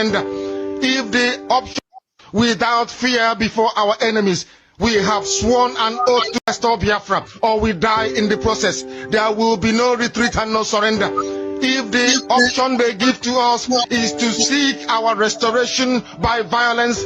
surrender. If the option without fear before our enemies, we have sworn an oath to restore Biafra, or we die in the process. There will be no retreat and no surrender. If the option they give to us is to seek our restoration by violence,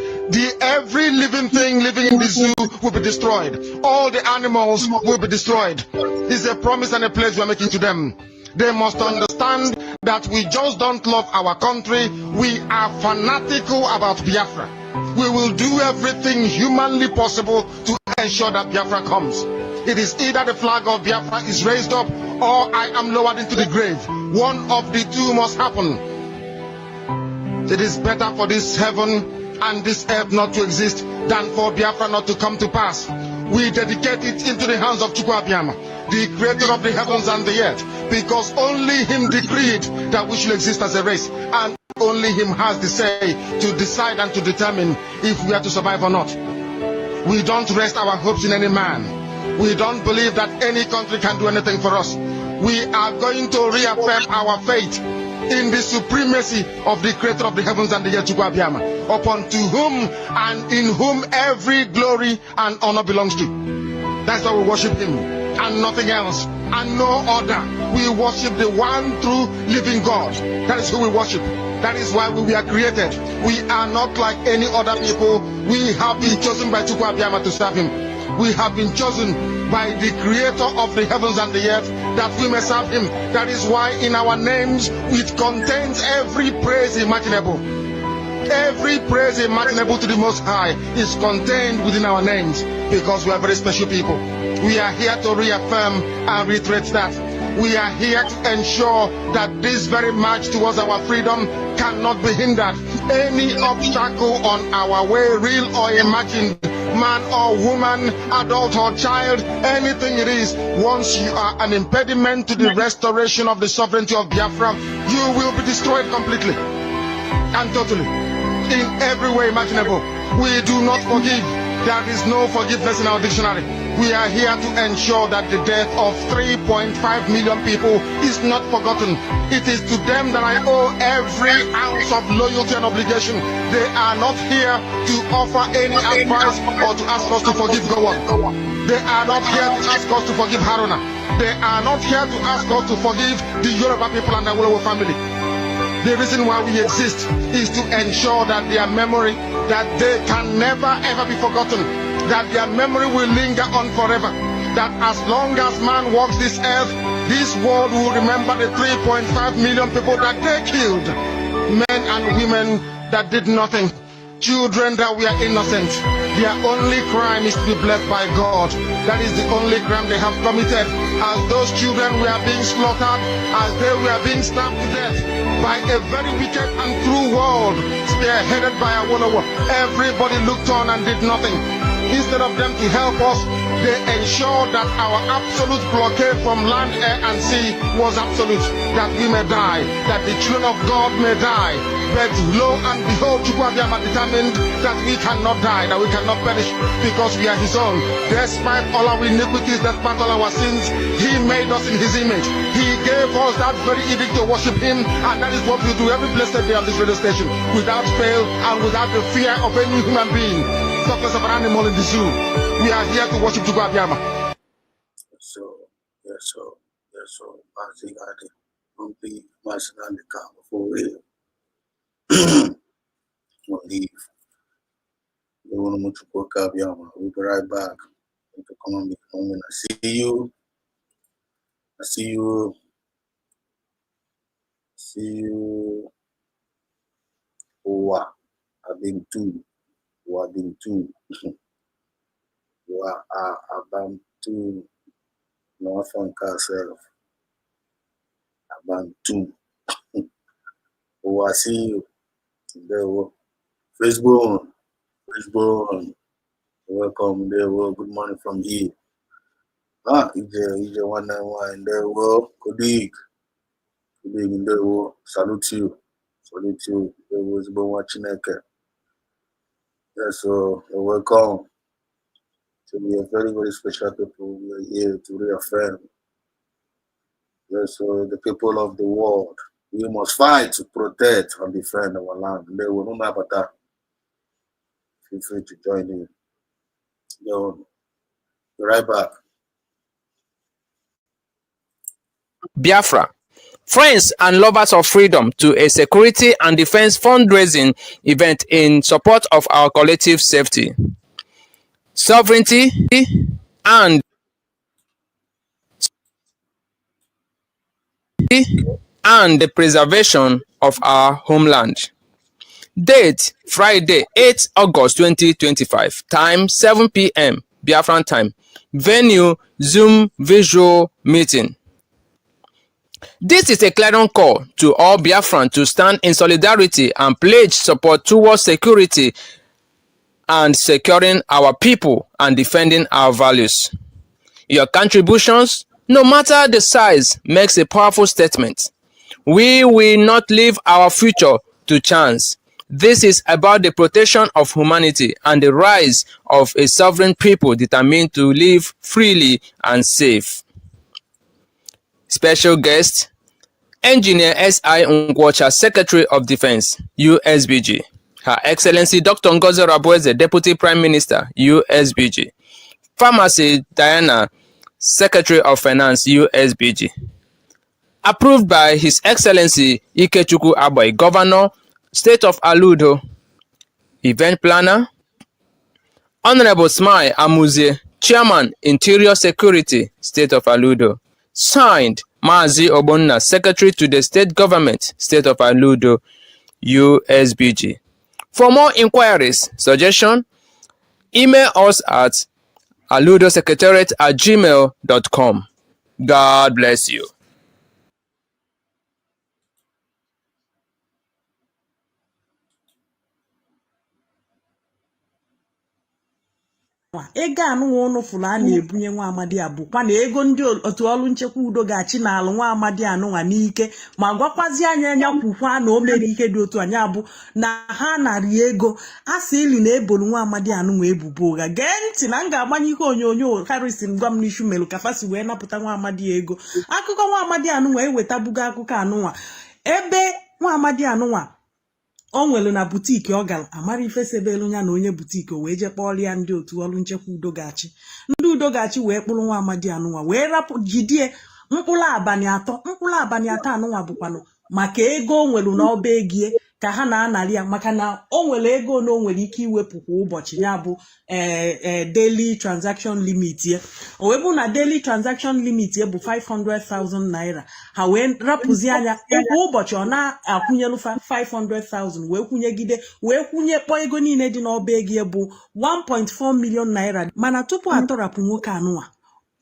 every living thing living in the zoo will be destroyed. All the animals will be destroyed. It's a promise and a pledge we're making to them. They must understand that we just don't love our country. We are fanatical about Biafra. We will do everything humanly possible to ensure that Biafra comes. It is either the flag of Biafra is raised up or I am lowered into the grave. One of the two must happen. It is better for this heaven and this earth not to exist than for Biafra not to come to pass. We dedicate it into the hands of Chukwu Abiyama, the creator of the heavens and the earth, because only him decreed that we should exist as a race, and only him has the say to decide and to determine if we are to survive or not. We don't rest our hopes in any man. We don't believe that any country can do anything for us. We are going to reaffirm our faith in the supremacy of the creator of the heavens and the earth, Chukwu Abiyama, upon to whom and in whom every glory and honor belongs to. That's why we worship him and nothing else and no other. We worship the one true living God. That is who we worship. That is why we were created. We are not like any other people. We have been chosen by Chukwu Abiyama to serve him. We have been chosen by the creator of the heavens and the earth that we may serve him. That is why in our names it contains every praise imaginable. Every praise imaginable to the Most High is contained within our names, because we are very special people. We are here to reaffirm and reiterate that. We are here to ensure that this very march towards our freedom cannot be hindered. Any obstacle on our way, real or imagined, man or woman, adult or child, anything it is, once you are an impediment to the restoration of the sovereignty of Biafra, you will be destroyed completely and totally, in every way imaginable. We do not forgive. There is no forgiveness in our dictionary. We are here to ensure that the death of 3.5 million people is not forgotten. It is to them that I owe every ounce of loyalty and obligation. They are not here to offer any advice or to ask us to forgive Gowon. They are not here to ask us to forgive Haruna. They are not here to ask us to forgive the Yoruba people and the Awolowo family. The reason why we exist is to ensure that their memory, that they can never ever be forgotten, that their memory will linger on forever, that as long as man walks this earth, this world will remember the 3.5 million people that they killed, men and women that did nothing, children that were innocent. Their only crime is to be blessed by God. That is the only crime they have committed. As those children were being slaughtered, as they were being stabbed to death by a very wicked and cruel world, spearheaded by Awolowo, everybody looked on and did nothing. Instead of them to help us, they ensured that our absolute blockade from land, air, and sea was absolute, that we may die, that the children of God may die. But lo and behold, Chukwu Abiyama determined that we cannot die, that we cannot perish, because we are his own. Despite all our iniquities, despite all our sins, he made us in his image. He gave us that very edict to worship him, and that is what we do every blessed day on this radio station, without fail and without the fear of any human being, such as of an animal in the zoo. We are here to worship Chukwu Abiyama. So, I think I did complete my Sunday car before we leave. We want to Chukwu Abiyama. We'll be right back. To come and be home. I see you. Oh, I've been too. Abantu no fanka self. Abantu. Oh, I see you. There were Facebook. Welcome there. Well, good morning from here. EJ 191 there. Well, good evening there. Well, salute you. There was been watching that. Yes, so welcome. So we are very, very special people. We are here to reaffirm. Yes, so the people of the world, We must fight to protect and defend our land. They will not matter that. Feel free to join in. Be right back. Biafra. Friends and lovers of freedom, to a security and defense fundraising event in support of our collective safety, sovereignty, and the preservation of our homeland. Date: Friday, 8 August 2025. Time: 7 p.m. Biafran time. Venue: Zoom visual meeting. This is a clarion call to all Biafran to stand in solidarity and pledge support towards security and securing our people and defending our values. Your contributions, no matter the size, makes a powerful statement. We will not leave our future to chance. This is about the protection of humanity and the rise of a sovereign people determined to live freely and safe. Special guest, Engineer S.I. Ngwocha, Secretary of Defense, USBG. Her Excellency Dr. Ngozi Rabueze, Deputy Prime Minister, USBG. Pharmacy Diana, Secretary of Finance, USBG. Approved by His Excellency Ikechukwu Aboy, Governor, State of Aludo. Event Planner, Honorable Smile Amuzie, Chairman, Interior Security, State of Aludo. Signed, Mazi Obonna, Secretary to the State Government, State of Aludo, USBG. For more inquiries, suggestion, email us at aludosecretariat@gmail.com. God bless you. ego anụnwa ụnụ fụrụ a na-ebunye nwa amadi a bụkwa na ego ndị otu ọrụ nchekwa udo ga-achị n'alụ nwa amadi anụnwa n'ike ma gwakwazi anya kwukwa na o mere ihe dị otu anya bụ na ha narị ego a sị ili na ebolu nwa amadi anụnwa ebubo ụgha. Gee ntị na m ga-agbanye ihe onyonyo Harrison gwa m n'ishu melu ka fasi wee napụta nwa amadi ego. Akụkọ nwa amadi anụnwa ewetabugo akụkọ anụnwa ebe nwa amadi anụnwa o nwere na butiki ọ gara amara ife sebelu ya na onye butiki o wee je kpọrịa ndị otu ọrụ nchekwa udo ga-achị. Ndị udo ga-achị wee kpụrụ nwa amadi anụnwa wee rapụ jidie mkpụrụ abalị atọ anụnwa bụkwanụ maka ego o nwere n'ọba egie ka ha na-anarị ya maka na o nwere ego na o nwere ike iwepụ kwa ụbọchị ya bụ daily transaction limit ya. O wee bụ na daily transaction limit ya bụ 500,000 naira. Ha wee rapụzi anya kwa ụbọchị ọ na-akwụnyelu 500,000 wee kwụnyegide wee kwụnyekpọ ego niile dị n'ọba ego bụ 1.4 million naira. Mana tupu atọrapụ nwoke anụnwa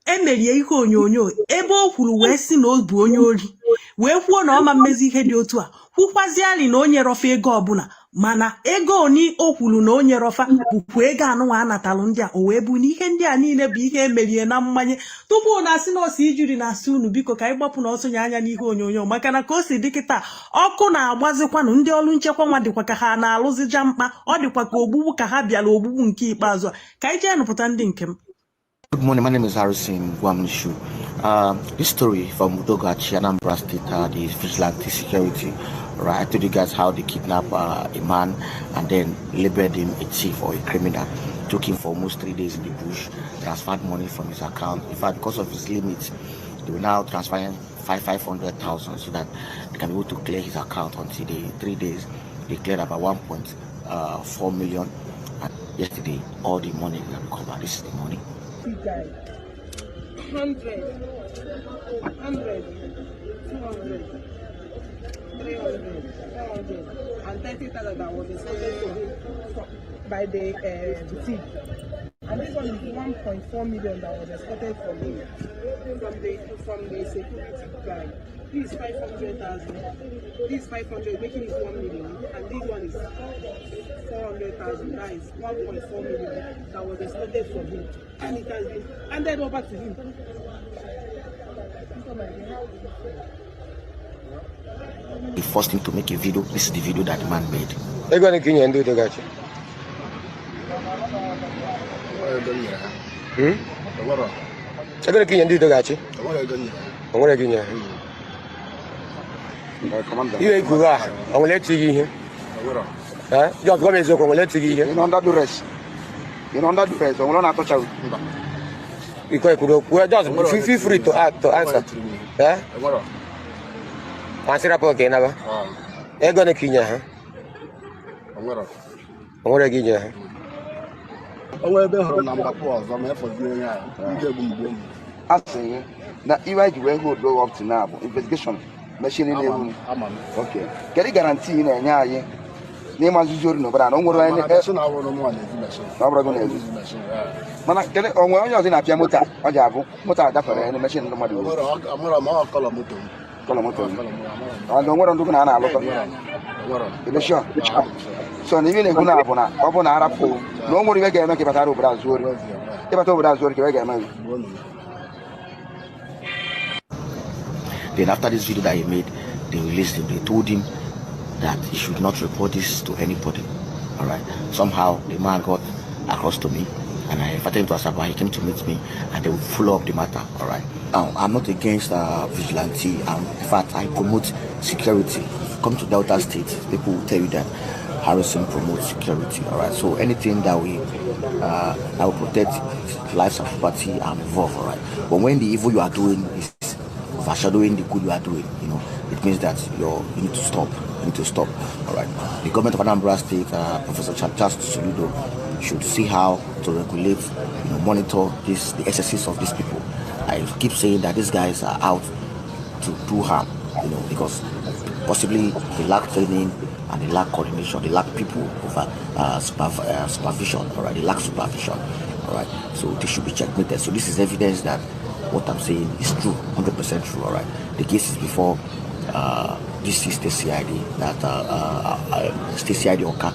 emerie ihe onyonyo ebe o kwuru wee sị na o bụ onye ori wee kwuo na ọma mmezi ihe dị otu a kwukwaziali na onye rofa ego ọbụla mana ego oni o kwuru na onye rofa bụkwa ego anụnwa anatalụ ndị a. O wee bụ na ihe ndị a niile bụ ihe emerie na mmanye tupu na asị na osi ijiri na asị unu biko ka anyị gbapụ na ọsonye anya n'ihe onyonyo maka na ka o si dị kịta ọkụ na-agbazikwanụ ndị ọrụ nchekwa nwa dịkwa ka ha na-alụzija mkpa ọ dịkwa ka ogbugbu ka ha bịara ogbugbu nke ikpeazụ a. Ka anyị jee nụpụta ndị nke m. Good morning, my name is Harrison Gwamnishu. This story from Udogachi, Anambra State, the vigilante security. Right, I told you guys how they kidnapped a man and then labeled him a thief or a criminal. Took him for almost 3 days in the bush, transferred money from his account. In fact, because of his limits, they will now transfer him 500,000 so that they can be able to clear his account until the 3 days. They cleared about 1.4 million. And yesterday, all the money they recovered. This is the money. 100, 200, 300, 400, and 30,000 that was extended to him by the boutique. And this one is 1.4 million that was escorted from him from the security guy. This is 500,000. This 500 making it 1 million, and this one is 400,000. That is 1.4 million that was escorted from him, and it has been handed over to him. He forced him to make a video. This is the video that the man made. They're going to Kenya and do the gacha. They're going to Kenya and do the gacha. I'm going to Kenya. You ain't good. I'm gonna let you here. Just come and go. Let you here. You know under duress. You know under duress. I'm not touch out. Because we just feel free to answer. Answer up again, never. I'm gonna kill you. I'm gonna kill you. I say that if I go up to now, investigation, machine in the okay. Can you guarantee in a name as usual? No, but I don't want to. Mana kele onwe onye ọzọ na-apịa moto ọ ji abụ moto adafere na machine ndị mmadụ kọlọ moto ọ nwere ndụ na na-alụta election so na ibe na-ekwu na abụ na ọ bụ na arapụ na o nwere ibe ga-eme ka ịbatara obodo azụ ori ịbata obodo azụ ori ka ibe ga-eme. Then after this video that he made, they released him. They told him that he should not report this to anybody. All right. Somehow the man got across to me, and I invited him to Asaba. He came to meet me, and they would follow up the matter. All right. Now, I'm not against vigilante. In fact, I promote security. Come to Delta State, people will tell you that Harrison promotes security. All right. So anything that that will protect lives and property, I'm involved. All right. But when the evil you are doing is overshadowing the good you are doing, it means that you need to stop. You need to stop. All right. The government of Anambra State, Professor Charles Soludo, should see how to regulate, monitor the excesses of these people. I keep saying that these guys are out to do harm, because possibly they lack training and they lack coordination. They lack people over supervision. All right. They lack supervision. All right. So they should be checkmated. So this is evidence that what I'm saying is true, 100% true. All right. The case is before this is the CID that State CID Oka.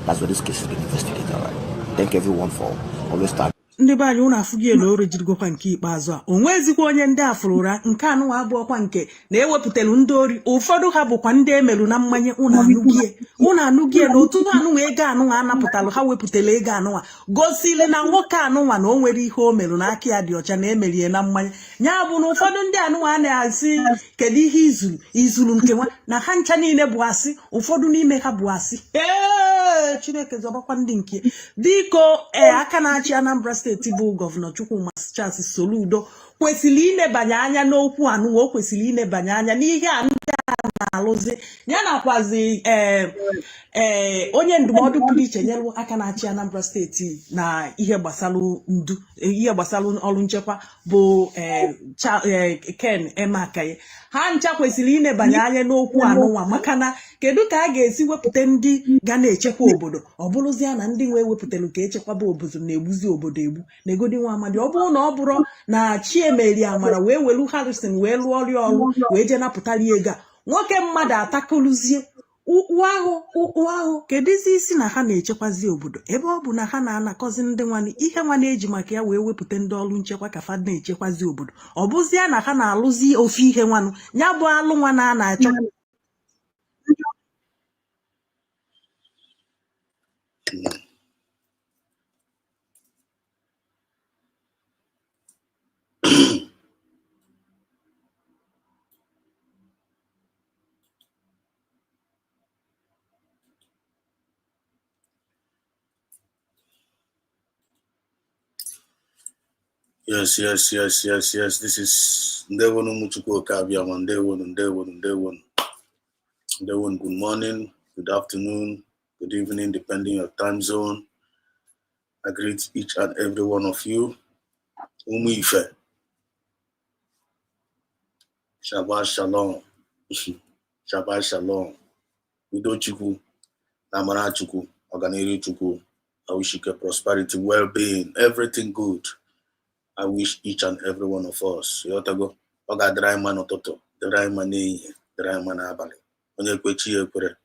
That's where this case has been investigated. All right. Thank everyone for always starting. ndị be anyị ụnụ afụghị elu ore jirigokwa nke ikpeazụ a onwezikwa onye ndị afụrụ ụra nke anụnwa abụọkwa nke na-ewepụtara ndị ori ụfọdụ ha bụkwa ndị emerụ na mmanye ụnụ anụgie na otu anụnwa ego anụnwa anapụtalụ ha wepụtara ego anụnwa gosili na nwoke anụnwa na o nwere ihe o merụ na aka ya dị ọcha na emerie na mmanye ya bụ na ụfọdụ ndị anụnwa a na-asị kedu ihe izuru nke nwa na ha ncha niile bụ asị ụfọdụ n'ime ha bụ asị Chineke zọbakwa ndị nke biko aka na-achị Anambra steeti bụ gọvanọ Chukwuma Charles Soludo kwesịrị inebanye anya n'okwu anụwa o kwesịrị inebanye anya n'ihe a ndị a na-alụzi ya nakwazi onye ndụmọdụ pụrụ iche nyere aka na-achị Anambra steeti na ihe gbasara ndu ihe gbasara ọrụ nchekwa bụ Ken Emakaye ha ncha kwesịrị inebanye anya n'okwu anụwa maka na kedu ka a ga-esi wepụta ndị ga na-echekwa obodo ọ bụrụzie na ndị nwe wepụtara ka echekwaba obodo na-egbuzi obodo egbu na egodi nwa amadi ọ bụrụ na ọ bụrụ na Chiemeri Amara wee welu Harrison wee lụọ ọrụ wee je napụtara ego a nwoke mmadụ atakoluzie ụkwụ ahụ kedizi isi na ha na-echekwazi obodo ebe ọ bụ na ha na-anakọzi ndị nwanyị ihe nwa na-eji maka ya wee wepụta ndị ọrụ nchekwa ka fad na-echekwazi obodo ọ bụzie na ha na-alụzi ofu ihe nwanụ ya bụ alụ nwa na a na-achọ Yes. This is Ndewonu Mutuko Kabiama. Ndewonu. Good morning, good afternoon, good evening, depending on your time zone. I greet each and every one of you. Umife. Shabbat Shalom. Shabbat Shalom. Udo Chukwu. Namara Chukwu. Oganeri Chukwu. I wish you prosperity, well-being, everything good. I wish each and every one of us. Yotago, Oga dry man ototo, dry man dry man abali. Onye kwechi ekwere.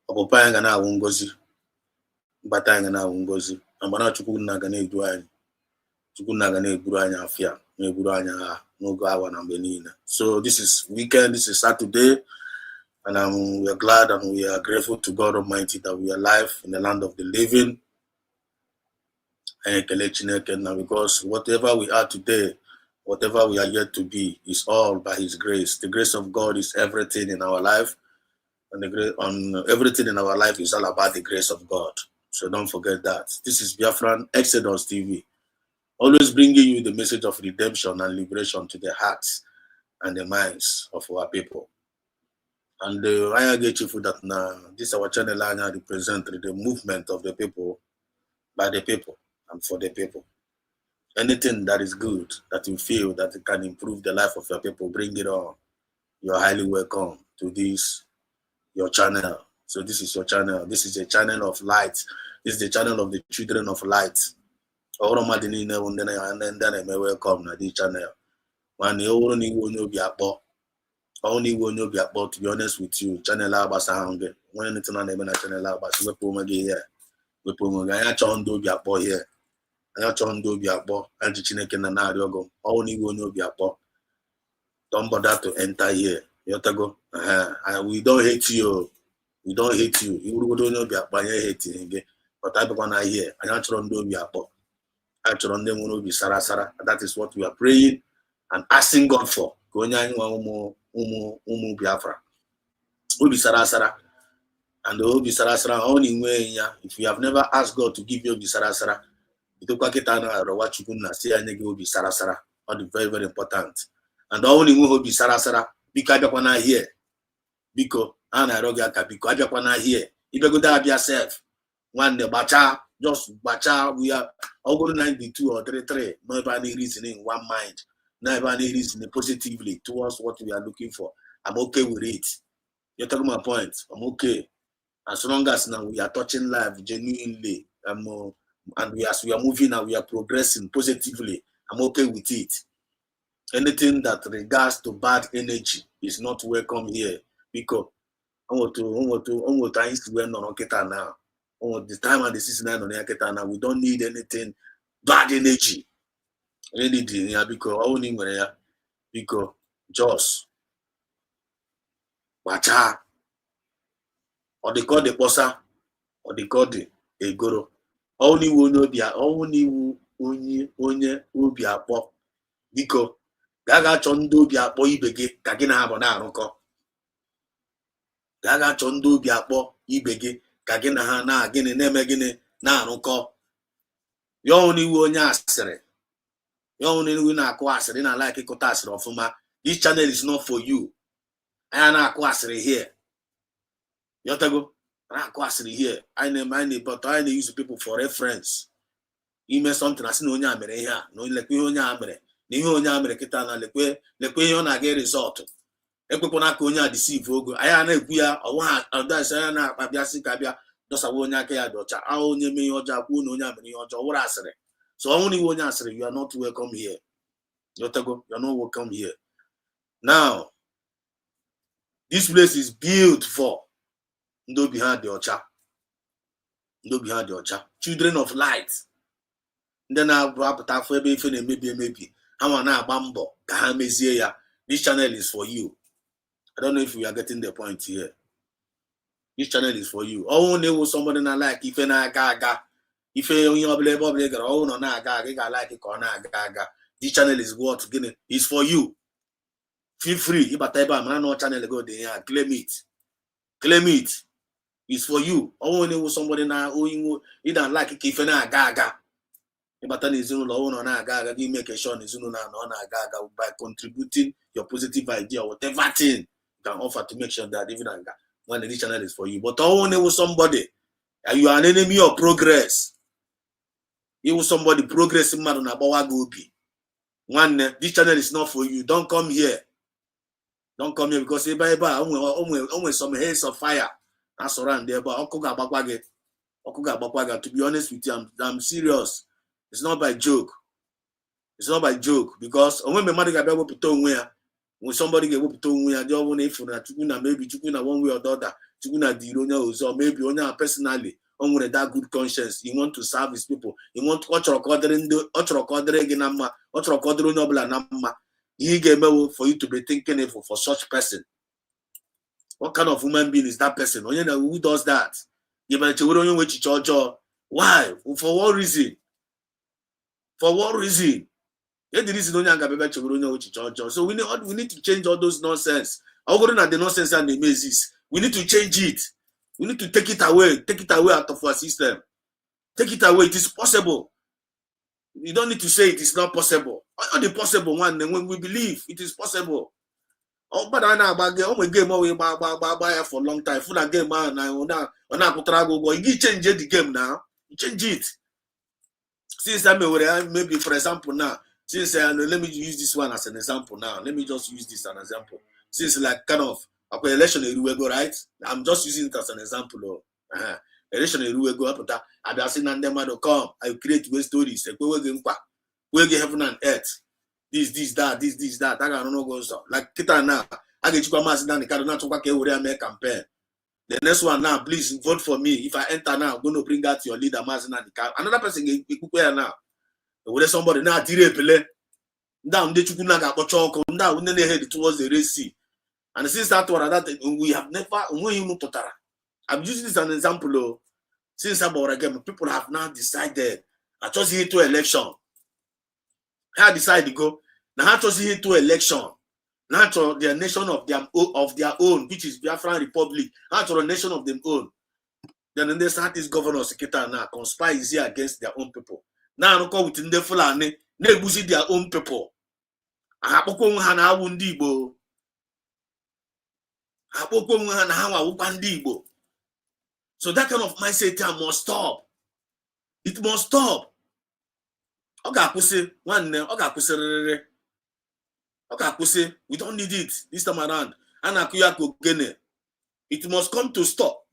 Ọpụpa anyị ga na-awụ ngozi. Mbata anyị ga na-awụ ngozi. Amara Chukwu na ga na-edu anyị. Chukwu na ga na-eburu anyị afịa, na-eburu anyị agha n'oge awa na mgbe niile. So this is weekend, this is Saturday, and we are glad and we are grateful to God Almighty that we are alive in the land of the living. Because whatever we are today whatever we are yet to be is all by His grace. The grace of God is everything in our life, and everything in our life is all about the grace of God. So don't forget that. This is Biafran Exodus TV, always bringing you the message of redemption and liberation to the hearts and the minds of our people. And I get you for that now. This our channel I represent the movement of the people, by the people, and for the people. Anything that is good, that you feel that it can improve the life of your people, bring it on. You're highly welcome to this, your channel. So this is your channel. This is a channel of light. This is the channel of the children of light. Welcome to this channel. Only when you be about, to be honest with you, channel abasa when anything on the channel abasa we promote here. We promote I chondo be about here. I chondo be about and Chineke na na ariogo. Only when you be about. Don't bother to enter here. You go. We don't hate you. We don't hate you. You don't be about hating again. But I don't want to hear. I chondo be about. I chondo will be sarasara. That is what we are praying and asking God for. Umu Biafra. Obi sarasara. And the Obi sarasara only way ya. If you have never asked God to give you Obi sarasara, it will get what you can say and Obi sarasara. All very, very important. And the only way Obi sarasara, because I want to hear. Because Anna Rogaka, because I want to hear. If you go there yourself, one the bacha, just bacha, we are all going 92 or 33, not any reasoning, one mind. Never any reason positively towards what we are looking for. I'm okay with it. You're talking my point. I'm okay. As long as now we are touching life genuinely, and as we are moving and we are progressing positively, I'm okay with it. Anything that regards to bad energy is not welcome here, because now. The time and the season now, we don't need anything bad energy. Anything because only when because just bacha or they call the bossa or they call the egoro. Only will know their only be a pop because Gaga chondo be a boy bege kagina abona ruko. Gaga chondo be a pop ibege kagina ha na gini neme gini na ruko. You only will nyasere. You only will not acquire in a like a cotas of ma. This channel is not for you. I am not acquiring here. You go. I acquiring here. I name, but I use people for reference. You may something as no yammer here. No like we on yammer. Niho yammer kitana lekwe on a get result. Epona konya deceive ogo. I am a queer or one of that sana abiasi kabia. Does a wonya kaya docha. I only me or jabu no yammer or what I say. So only one answer, you are not welcome here. You're not welcome here. Now, this place is built for no behind the ocha. No behind the ocha. Children of light. Then I'll wrap it up for maybe. I want to bambo. This channel is for you. I don't know if we are getting the point here. This channel is for you. Oh, there was somebody not like if I gaga. If you oh no gaga like it or gaga. This channel is what getting is for you. Feel free. If I type no channel go there, claim it. Claim it. It's for you. Oh, there was somebody now you don't like it if I gaga. If I tell you no gaga, you make a shot is no gaga by contributing your positive idea or whatever thing you can offer to make sure that even when the channel is for you. But oh, there was somebody and you are an enemy of progress. You was somebody progressing man on a bawa gobi. One, this channel is not for you. Don't come here. Don't come here because always some haze of fire. That's around there. But to be honest with you, I'm serious. It's not by joke. It's not by joke because when my mother got when somebody get up to where they want if maybe one way or the other, or maybe on personally. With that good conscience, you want to serve his people. You want for you to be thinking for such person. What kind of human being is that person? Who does that? Why? For what reason? For what reason? So we need to change all those nonsense. The nonsense and the mazes. We need to change it. We need to take it away out of our system. Take it away. It is possible. You don't need to say it is not possible. All the possible one, when we believe it is possible. Oh, but I know about game for a long time. Full of game man, you change the game now. You change it. Since maybe for example now, since let me use this one as an example now. Let me just use this as an example. Since like kind of election go right. I'm just using it as an example. Election go up. I be asking them to come. I create stories. We get heaven and earth. This, that. I don't know go so. Like kita now. I get you come as down the card not to make campaign. The next one now, please vote for me. If I enter now, I'm going to bring out your leader, Mazina. Another person get now. With somebody now, down the Chukunaga Pochoko, now we head towards the Red Sea. And since that one, we have never. I'm using this as an example. Since about again, people have now decided. I just hit to election. I decided to go. Now I just hit to election. Not to their nation of their own, which is Biafra Republic, not to a nation of their own. Then they start this governor secretary now conspire here against their own people. Now I come within the Fulani, they bullshit their own people. So that kind of mindset must stop. It must stop. Okay, we don't need it this time around. It must come to stop.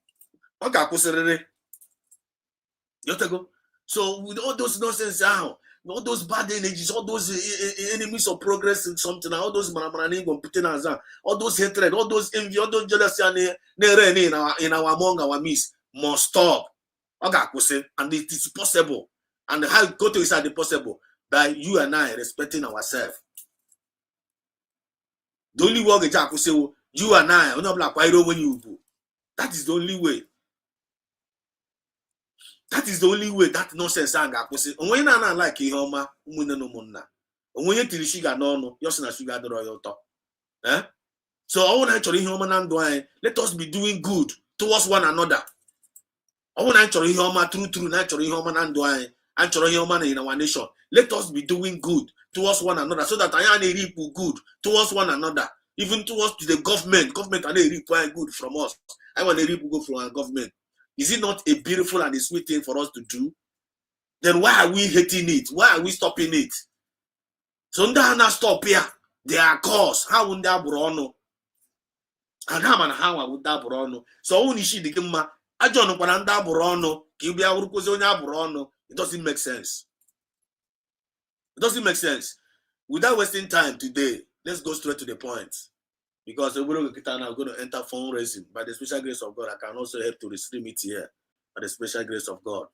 So with all those nonsense now, all those bad energies, all those enemies of progress in something, all those all those hatred, all those envy, all those jealousy in our among our midst must stop. And it is possible. And how it go to is the possible by you and I respecting ourselves. The only way you and I, when you do. That is the only way. That is the only way. That nonsense. When you not like Ihoma, when you tell sugar no, you're not sugar the royal top. So I want to Ihoma let us be doing good towards one another. I want to Ihoma true, naturally Ihoma and doing, and Ihoma in our nation. Let us be doing good towards one another, so that I am a good towards one another, even towards the government. Government are requiring good from us. I want to reap good from our government. Is it not a beautiful and a sweet thing for us to do? Then why are we hating it? Why are we stopping it? So now stop here. There are cause. How would that Bruno? And how would that Bruno? So only she the Gimma. I don't know what that Bruno. It doesn't make sense. It doesn't make sense. Without wasting time today, let's go straight to the point. Because we're going to enter fundraising. By the special grace of God, I can also help to stream it here. By the special grace of God.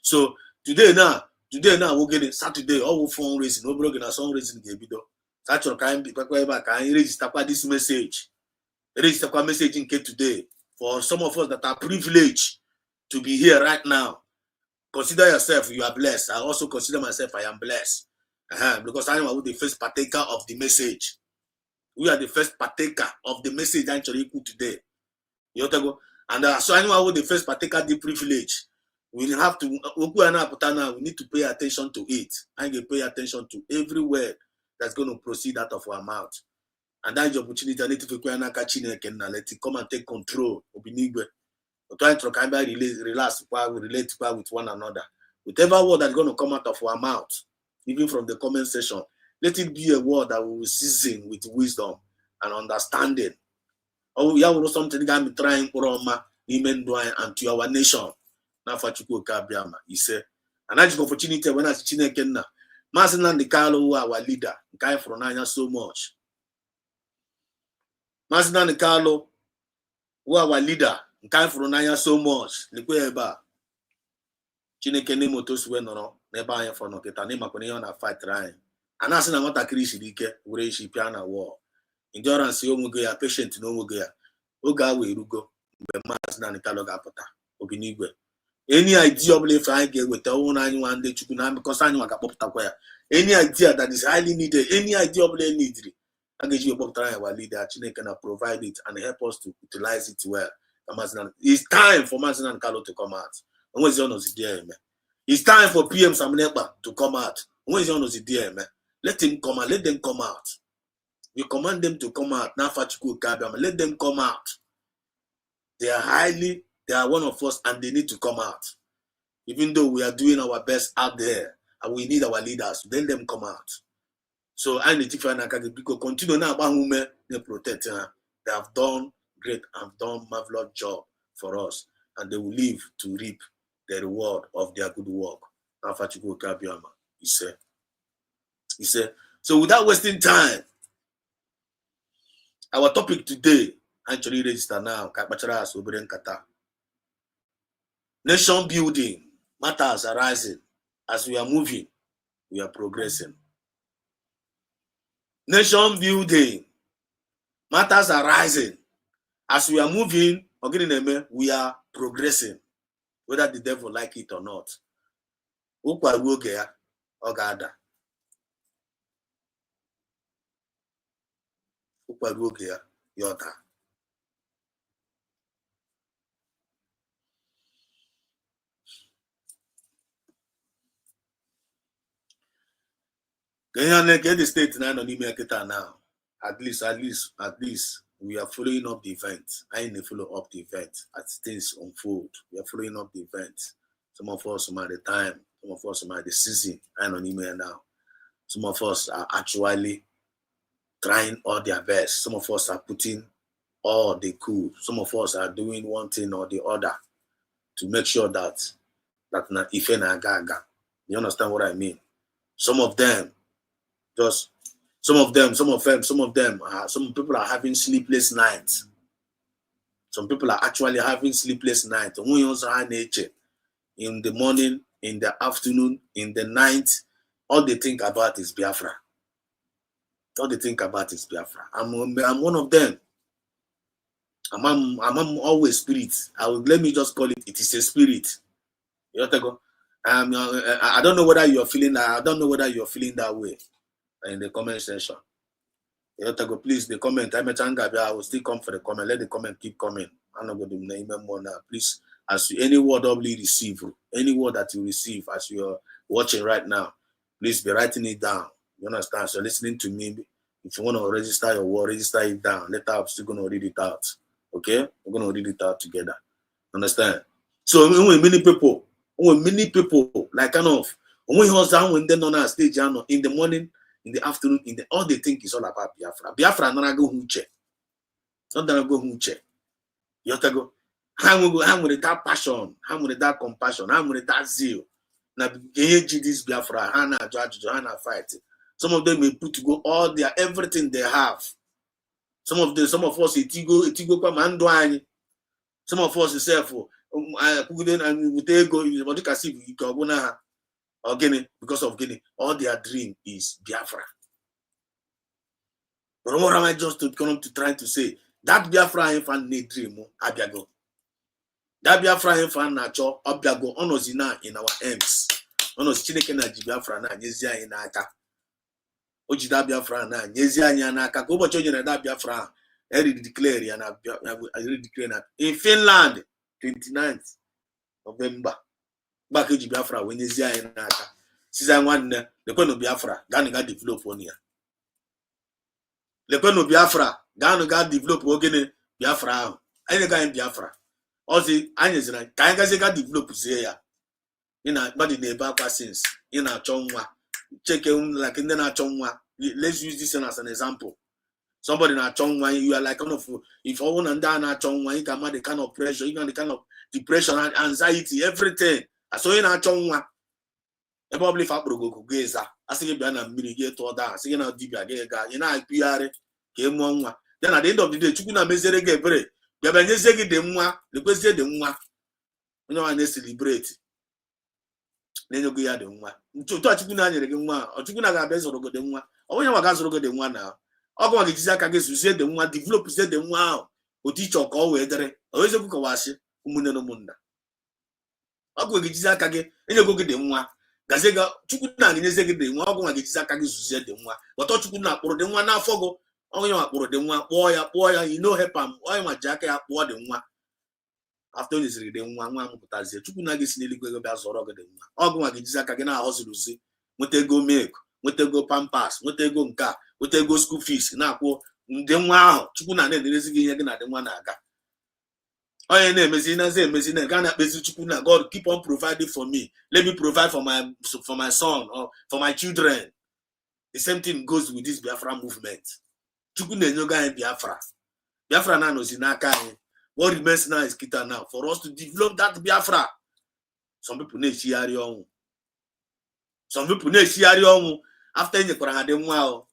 So today now, we're getting Saturday, all fundraising. We're going to fundraising. Such a kind of can register this message. Register a message in today. For some of us that are privileged to be here right now. Consider yourself, you are blessed. I also consider myself, I am blessed. Because I am the first partaker of the message. We are the first partaker of the message actually put today. And so anyone with the first partaker the privilege, we have to we need to pay attention to it. I can pay attention to every word that's going to proceed out of our mouth. And that's the opportunity. Let it come and take control. Trying to kind of relax, relate with one another. Whatever word that's going to come out of our mouth, even from the comment section, let it be a word that we will season with wisdom and understanding. Oh, yeah, we know something that I'm trying and to our nation. Now for Chukwuka he said, and I just opportunity when I see Chineke Mazinan the Carlo, our leader, guy from Nanya so much. Mazinan the Carlo, who our leader. Time for Naya so much. Liqueba Chineke name to swear no, never I for no get a name on a fight trying. And as I want a Krishike, where she piano war. Endurance, Omugaya, patient no Mugaya. Oga we rugo, the mass than the Talogapota, Obinigwe. Any idea of if I get with the own 91 day Chukunam because I know I got popped away. any idea that is highly needed, any idea of the needed, and get you about our leader, Chineke can provide it and help us to utilize it well. It's time for Manson and Carlo to come out. And when's on the DM? It's time for PM Samnepa to come out. When's on the DM? Let him come out. Let them come out. We command them to come out. Now, let them come out. They are one of us, and they need to come out. Even though we are doing our best out there, and we need our leaders, let them come out. So I need to find out because continue now about whom they protect. They have done great and done marvelous job for us, and they will live to reap the reward of their good work. He said. So without wasting time, our topic today, actually register now. Nation building matters arising. As we are moving, we are progressing. Nation building matters arising. As we are moving, we are progressing. Whether the devil like it or not. Yota. Get the state now. At least we are following up the event. I need to follow up the event as things unfold. We are following up the event. Some of us are at the time, some of us are at the season. I don't email now. Some of us are actually trying all their best. Some of us are putting all they could. Some of us are doing one thing or the other to make sure that na ife na gaga. You understand what I mean? Some people are having sleepless nights. Some people are actually having sleepless nights. In the morning, in the afternoon, in the night, all they think about is Biafra. All they think about is Biafra. I'm one of them. I'm always spirit. Let me just call it. It is a spirit. You know what I go? I don't know whether you're feeling that. I don't know whether you're feeling that way. In the comment section. You know what I go? Please, the comment. I will still come for the comment. Let the comment keep coming. I'm not going to name them more now. Please, as any word you receive, any word that you receive as you're watching right now, please be writing it down. You understand? So listening to me. If you want to register your word, register it down. Later, I'm still going to read it out. Okay? We're going to read it out together. Understand? So when many people, like kind of, when they're on a stage, in the morning, in the afternoon, all they think is all about Biafra. Biafra not go huche. Not gonna go huche. You have to go. How with that passion, how with that compassion, how with that zeal. Now this Biafra, Hana judge, Hana fight. Some of them may put to go all their everything they have. Some of us itigo kwa mandwani. Some of us self and with ego you can see you can go or Guinea because of Guinea. All their dream is Biafra. But what am I just trying to say? That Biafra fan need dream Abiago. That Biafra fan nacho Abiago onozina in our ends. Onos Chineke na Biafra na nyezia in aka. Ojida Biafra na nyezia nya na aka. Go bocho nyere da Biafra. I declare in Finland 29th November. Back in Biafra when nyezia in aka. Season 1 the kweno Biafra ga develop on here. Le kweno Biafra ga develop ogene Biafra ahụ. Anyị ga in Biafra. Ozi anyị zira ka anyị ga develop zie ya. Ina body na-ebe akwa since ị na-achọ nwa. Check like ndị na-achọ nwa. Let's use this as an example. Somebody na-achọ nwa, you are like kind of if all na ndị a na-achọ nwa, you can the kind of pressure, you can the kind of depression and anxiety, everything. So ị na-achọ nwa. Ebe ọ bụla ife akpụrụ go eza. Asị gị bịa na mmiri gị tụọ daa, asị gị na dibịa gị ga, ị na-akpịgharị ka ị mụọ nwa. Then at the end of the day, Chukwu na-meziere gị ebere. Bịa nyezie gị dị nwa, lekwezie dị nwa. Onye nwa na-celebrate. Na-enye gị ya dị nwa. Otu a Chukwu na-anyere gị nwa, Chukwu na-ga-abịa zụrụ gị dị nwa. Onye nwa ga-azụrụ gị dị nwa na ọgụ nwa ga-ejizi aka gị zụzie dị nwa, developzie dị nwa ahụ. Otu ịchọ ka ọ wee dịrị. O eziokwu kọwasị ụmụnne na ụmụnna. Ọgụ ga-ejizi aka gị enyego gị dị nwa. gazega chukwu na ngeze gị dị nwa ọgwụ nwa ga-ejizi aka gị zuzie dị nwa ọtọ chukwu na akpụrụ dị nwa n'afọ gị onye akpụrụ dị nwa kpọọ ya you know help am onye ma ji aka ya kpụọ dị nwa after onye ziri dị nwa amụpụtazie chukwu na gị si n'eluigwe ego bịa zọrọ gị dị nwa ọgwụ nwa ga-ejizi aka gị na-ahọzụrụzi nweta ego milk nweta ego pampas nweta ego nke a nweta ego school fees na-akwụ ndị nwa ahụ chukwu na-ederezi gị ihe gị na dị nwa na-aga onye na-emezi nazi emezi na ga na-akpezi chukwu na God keep on providing for me, let me provide for my son or for my children. The same thing goes with this Biafra movement. Chukwu na-enyoga anyị Biafra na-anọzi n'aka anyị. What remains now is kita now for us to develop that Biafra. Some people na-echigharị ọnwụ after enyekwara ha dị nwa ahụ.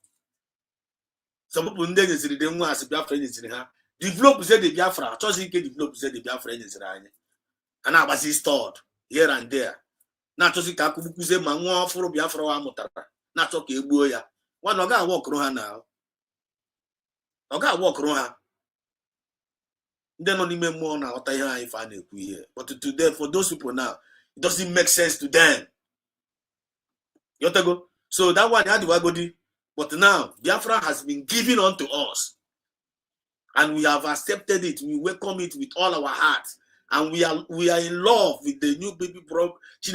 Some people ndị enyeziri dị nwa asị Biafra enyeziri ha. Develop the Biafra, choose ike develop the Biafra enyeziri anyị. A na-agbasi stored here and there. Na-achọzi ka akụbukuze ma nwa ọfụrụ Biafra wa mụtara. Na-achọ ka egbuo ya. Nwana ọ ga-awa ọkụrụ ha na ọ ga-awa ọkụrụ ha. Ndị nọ n'ime mmụọ na-aghọta ihe anyị fa na-ekwu ihe. But today, for those people now, it doesn't make sense to them. Yotego. So that one had the but now Biafra has been given unto us. And we have accepted it. We welcome it with all our hearts. And we are in love with the new baby bro. I'm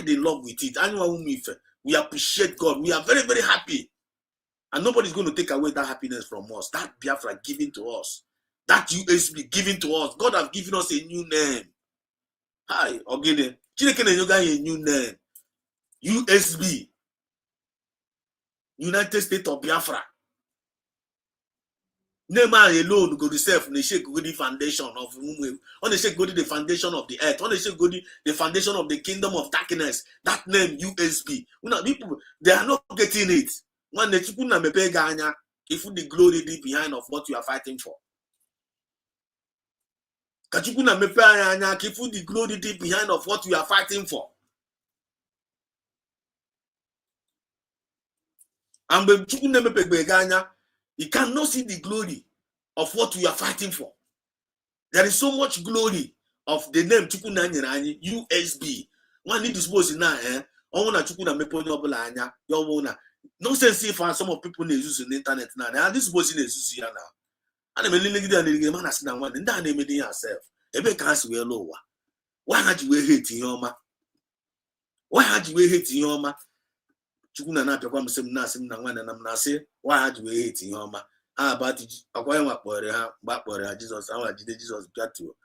in love with it. We appreciate God. We are very, very happy. And nobody's going to take away that happiness from us. That Biafra given to us. That USB given to us. God has given us a new name. Hi, Ogene. A new name. USB. United States of Biafra. Name alone go to self on shake go the foundation of on the shake go the foundation of the earth, on the shake go the foundation of the kingdom of darkness. That name USB. People they are not getting it. When the chukuna mepe ganya, if the glory deep behind of what you are fighting for. Kachukuna mepe ganya, if the glory deep behind of what you are fighting for. And when chukuna mepe ganya, you cannot see the glory of what we are fighting for. There is so much glory of the name Chukuna Nyanyi, USB. One need to suppose now, Ona Chukuna Mepono Bolanya, Yomona. No sense if some of people use the internet now. And this was in a Susia now. And I'm a little man as now one, and then they made yourself. Ebe can't wear lower. Why had you hating Yoma? Why had you hating Yoma? Chukuna na pekwa msem na sim na nwana na mnase why had we hate Yoma about akwa nwa kpọrọ ha gba kpọrọ ha Jesus anwa jide Jesus piatu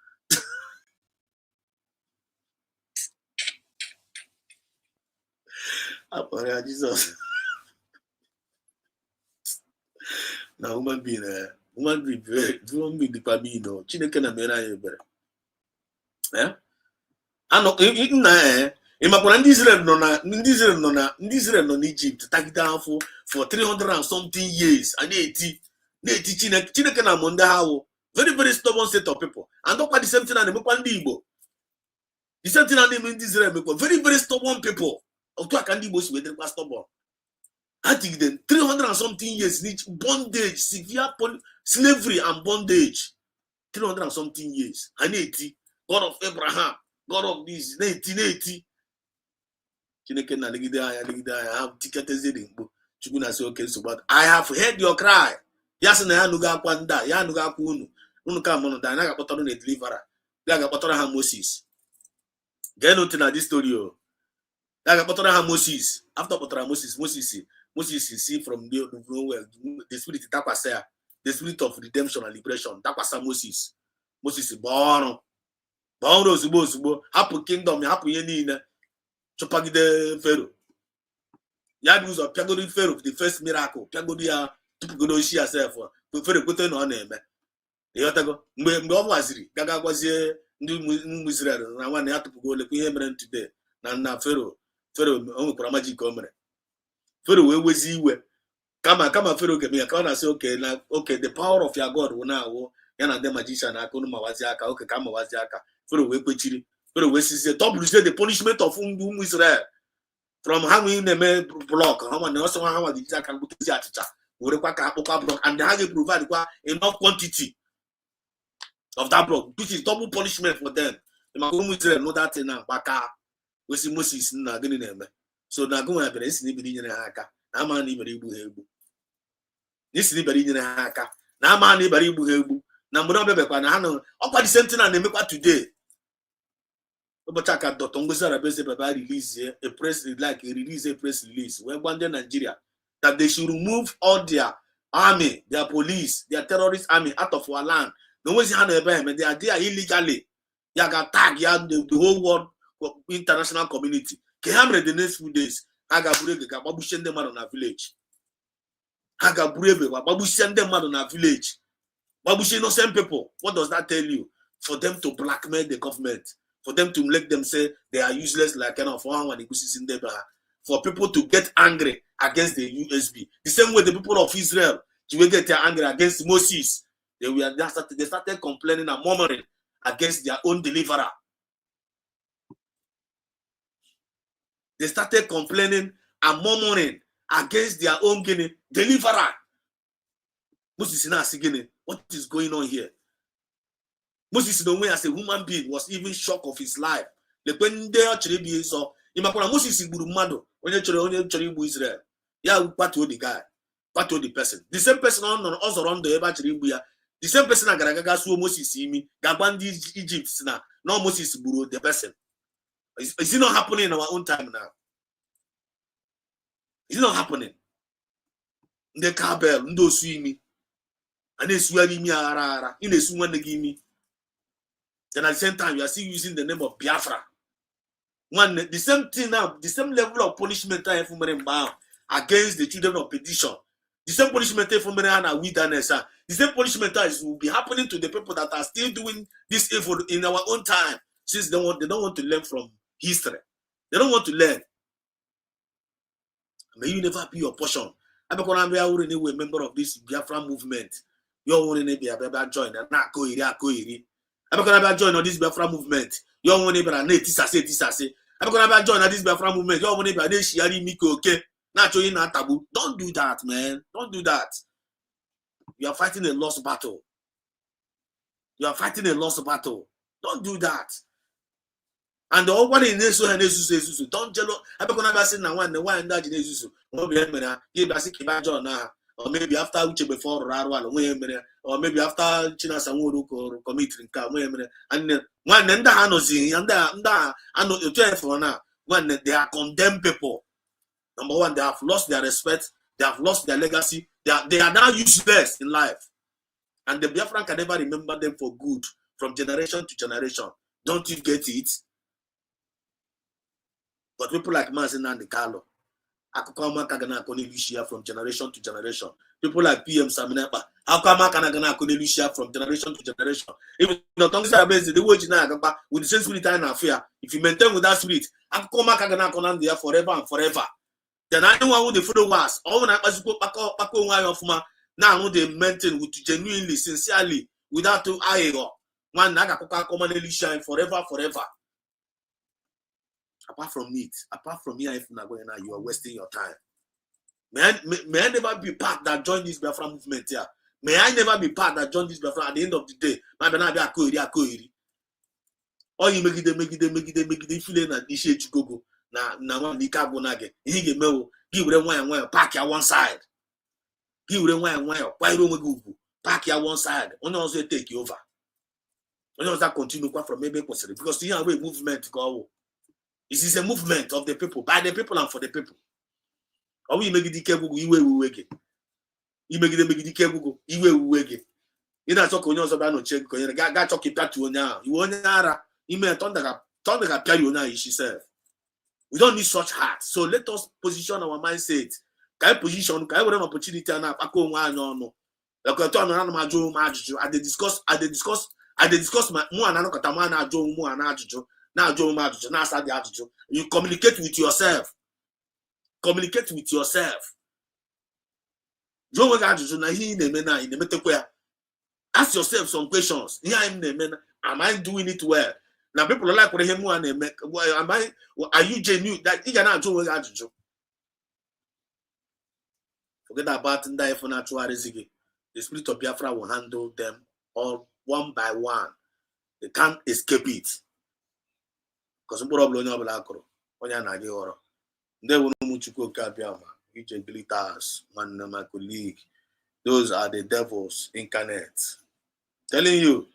akpọrọ ha Jesus na human being the pabino Chineke na mere anyị ebere ano na Imakwara ndị Israel nọ n'Egypt tagide afọ for 300 and something years and na-eti Chineke na ndị ha wụ very very stubborn set of people and ọkwa the same thing na emekwa ndị Igbo the same thing na eme ndị Israel emekwa very very stubborn people otu aka ndị Igbo si wedịrịkwa stubborn ha tigide 300 and something years in bondage severe slavery and bondage 300 and something years ha na-eti God of Abraham God of this na-eti Chineke na legide anya ha tiketezi dị mkpu Chukwu na sị oke nsogbu I have heard your cry ya sị na ya anụghị akwa ndị a ya anụghị akwa unu ka mụnụ da na ga-akpọtara na deliverer ya ga-akpọtara ha Moses gee n'otu na this story o ya ga-akpọtara ha Moses after kpọtara Moses see from the spirit dakwasa ya the spirit of redemption and liberation dakwasa Moses gbaa ọrụ ozugbo hapụ kingdom hapụ ihe niile chụpagide Pharaoh ya dị ụzọ pịagoro Pharaoh the first miracle pịagoro ya tụpụgodo isi ya sef Pharaoh kwete na ọ na-eme ịghọtago mgbe ọ gwaziri gaga gwazie ndị ụmụ Israel na nwanne ya tụpụgo olekwa ihe mere today na Pharaoh o nwekwara majik o mere Pharaoh wee wezi iwe kama Pharaoh ga-eme ya ka ọ na-asị okay the power of your God wụ na-awụ ya na ndị magician aka unu mawazi aka oke ka mawazi aka Pharaoh wee kwechiri Pharaoh wee sizie tọbụluzie the punishment of ndị ụmụ Israel from ha nwee na-eme blọk ha nwanne ọsọ ha nwa ga-eji aka gbutezi achịcha werekwa ka akpụkwa blọk and ha ga-provide kwa enough quantity of that block which is double punishment for them maka ụmụ Israel know that thing na gbaka we see Moses na gini na-eme. So na go abere isi ni bidi nyere ha aka na ama na ibere igbu ha egbu. Isi ni bidi nyere ha aka na ama na ibere igbu ha egbu. Na mgbe obebekwa na ha no okwa the same thing na na-emekwa today. Obachaka Dr. Ngozi Arabeze Baba release a press release where Gwande Nigeria that they should remove all their army, their police, their terrorist army out of our land. No one's hand and they are there illegally. You got tag the whole world international community. Kehamre the next few days, Agaburebe, Babu send them out on a village. Agaburebe, Babu send them out on a village. Babu innocent people. What does that tell you? For them to blackmail the government. For them to make them say they are useless, like kind of one in there, for people to get angry against the USB. The same way the people of Israel will get angry against Moses. They started complaining and murmuring against their own deliverer. They started complaining and murmuring against their own deliverer. Moses is saying, what is going on here? Moses, the way as a human being, was even shocked of his life. The when they actually be so, Moses is Burumado when you Israel. Yeah, part to the guy, part to the person. The same person on also around the actually the same person I got so Moses see me, Gabandi Egypt now. No Moses Buru the person. Is it not happening in our own time now? Is it not happening? The Kabel, Ndo Swimi, and they swear me ara, in a swim they give me. Then at the same time, you are still using the name of Biafra. One, the same thing now, the same level of punishment against the children of perdition. The same punishment from the same punishment will be happening to the people that are still doing this evil in our own time, since they don't want to learn from history. They don't want to learn. May you never be your portion. I'm a member of this Biafra movement. You're one to be a join and not go iri. I'm going to join on this Biafra movement. You're one neighbor and tisase. I'm going to join on this Biafra movement. You're one neighbor and shiari miko okay. Not showing that taboo. Don't do that, man. Don't do that. You are fighting a lost battle. You are fighting a lost battle. Don't do that. And the one in this and this don't jello. I'm going to say now one that in this. Or maybe after Uche before Rarwal, or maybe after China Samuru or committing and one and I know for now when they are condemned people. Number one, they have lost their respect, they have lost their legacy, they are now useless in life. And the Biafran can never remember them for good from generation to generation. Don't you get it? But people like Mazin and Carlo. From generation to generation. People like PM Saminapa, how come from generation to generation? Even the word with the same spirit and affair, if you maintain with that spirit, there forever and forever. Then I know who the followers, all when I must go back of my now they maintain with genuinely, sincerely, without to eye one Naga commonly shine forever. Apart from it, if not going now, you are wasting your time. May I never be part that join this Biafra movement here. May I never be part that join this Biafra at the end of the day. My banana be a koiri. Or you make it feeling that this shit go. Now one nika go nage. He give me give them one park ya one side. Give them one why don't we go park ya one side. Only also take you over. Only also continue from maybe possible because the way movement go. This is a movement of the people, by the people and for the people. Or we make it Google, you make it Google, you know, talk on yours about no check, got talking back to now. You want you may turn the carry now, she said. We don't need such heart. So let us position our mindset. Can position, can have an opportunity and I go no. Like I turn around my Joe, I discuss my more and another Katamana Joe, more and Ajo. Now, Joe Majo, now start the attitude. You communicate with yourself. Communicate with yourself. Joe Majo, now he in the metaquare. Ask yourself some questions. Here I'm the man. Am I doing it well? Now people are like what him one make. Are you genuine? That you cannot Joe Majo. Forget about that for natural resigi. The spirit of Biafra will handle them all one by one. They can't escape it. Because onye na-agị ghọrọ ndị wụrụ ụmụ Chukwu oke abịama ije glitters nwanne my colleague. Those are the devils incarnate. Telling you.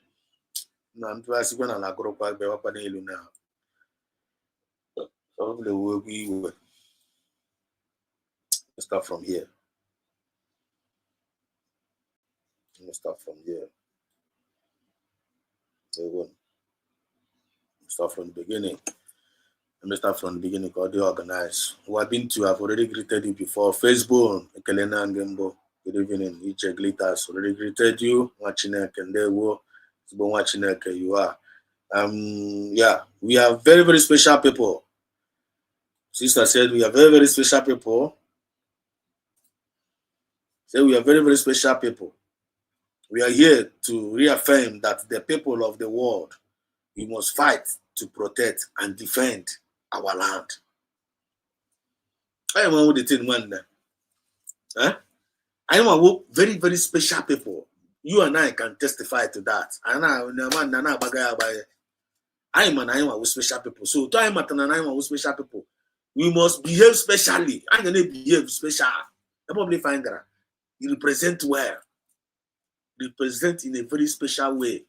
Na ntụghasikwa na lagorokwa bewakwa n'elu na probably we will start from here. Start from here. Start from the beginning. Let me start from the beginning because they organize. Who I've been to, I've already greeted you before. Facebook, Ekelena and Gembo. Good evening, EJ Glitters. Already greeted you. Watching and there were watching you are. Yeah, we are very, very special people. Sister said we are very, very special people. Say we are very, very special people. We are here to reaffirm that the people of the world, we must fight to protect and defend our land. I am one with the thing, man. I am very, very special people. You and I can testify to that. I am with special people. So to I am with special people. We must behave specially. I'm gonna behave special. I probably find that you represent well. Represent in a very special way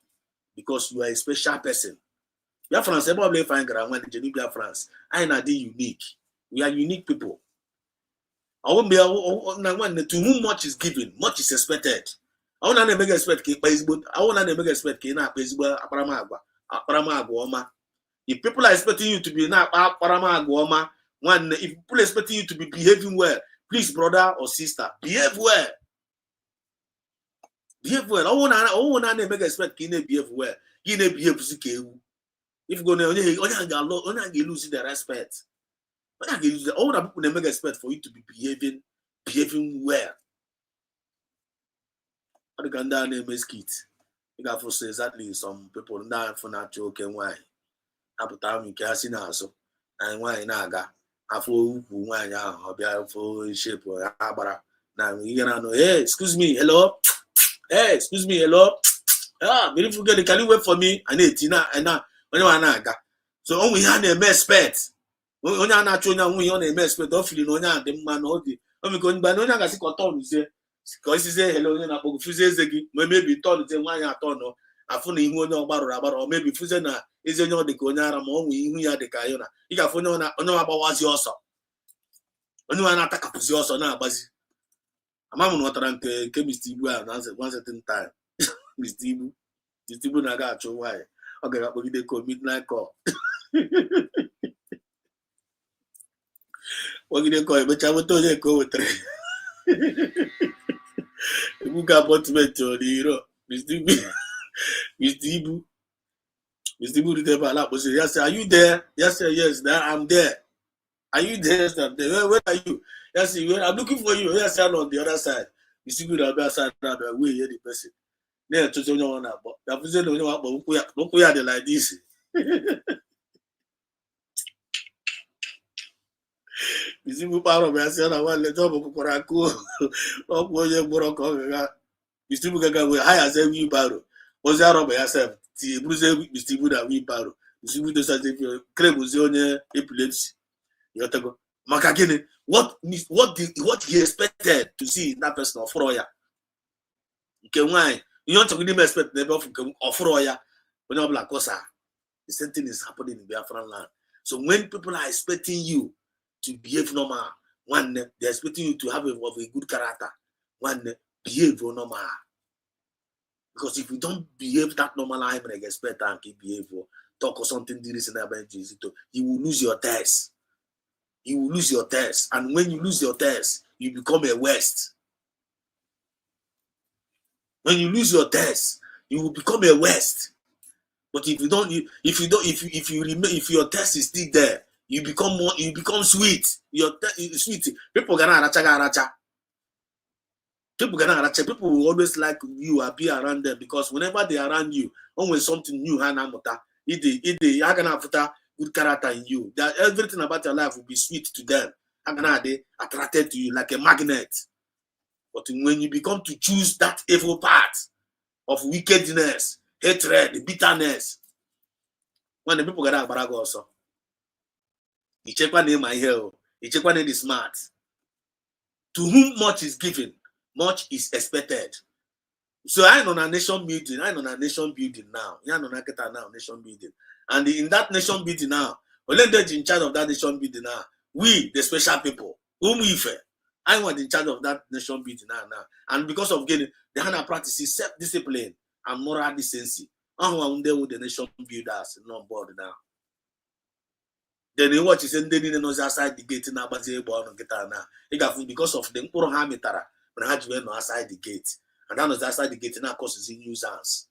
because you are a special person. Biafra, I probably find that when the Biafra, I am unique. We are unique people. I won't be to whom much is given, much is expected. I want to make expect Facebook. I want to make expect Facebook. If people are expecting you to be if people are expecting you to be behaving well, please, brother or sister, behave well. Behave well. I want to make expect you behave well. You behave if you go there, you lose the respect. All the people make expect for you to be behaving well. I can down name is kit. You got to say exactly some people down for not joking why. After time you can see now so and why naga. After why now be for shape or abara. Now you know, hey, excuse me, hello. Hey, excuse me, hello. Ah, beautiful girl, can you wait for me? And now when you naga. So only had a mess pet. Only an actual we on a mess pet, hopefully no the man all the going by no naga see control say. Because he say hello, na fuse maybe told the one ya turn no. Afuna ihu onye ọgbara or maybe fuse na ezi onye ọdịka onye ara ma onwe ihu ya dịka ayọ na ị ga-afụ onye agbawazi ọsọ onye nwa na-atakapụzi ọsọ na-agbazi ama m nọtara nke Mr. Ibu a na one certain time Mr. Ibu na-aga achụ nwaanyị ọ ga-akpọgide ko midnight call kpọgide ko emecha nweta onye nke o wetara Ibu ga appointment on the Mr. Ibu did ever yes, are you there? Yes, sir, yes, I'm there. Are you there? Where are you? Yes, I'm looking for you. Yes, I'm on the other side. Mr. Ibu on the other side now, we hear the person. There to you on that. That was the like this. Mr. Ibu power me say na one let up kokora ko. Oboye gboro ko ga. Mr. Ibu gaga we hire say we borrow. Was there rob yourself? Ti Ibu say Mr. Ibu that we borrow. Mr. Ibu do say claim was onye epilepsy. You to go. Maka gini what he expected to see in that person of ya. Okay, why? You want to give expect never of ya. When you black cosa. The same thing is happening in Biafran land. So when people are expecting you to behave normal, one they're expecting you to have a good character. One behave normal. Because if you don't behave that normal, I'm gonna expect and keep behavior, talk or something you will lose your test. You will lose your test. And when you lose your test, you become a waste. When you lose your test, you will become a waste. But if your test is still there, you become sweet. Your sweet. People will always like you or be around them because whenever they are around you, always something new good character in you. That everything about your life will be sweet to them. They attracted to you like a magnet. But when you become to choose that evil part of wickedness, hatred, bitterness, when the people get out also, Ichekwa na my hell. Ichekwa na is smart. To whom much is given, much is expected. So I know a nation building. I know a nation building now. I know now nation building. And in that nation building now, Olendej in charge of that nation building now. We, the special people, whom we fair. I want in charge of that nation building now. And because of getting the HANA practices self-discipline and moral decency. I want with the nation builders on board now. Then you watch is ending in outside the gate now, but they born get now. Because of the Mpuro Hamitara, when I had to went outside the gate. And that was outside the gate now causes in nuisance.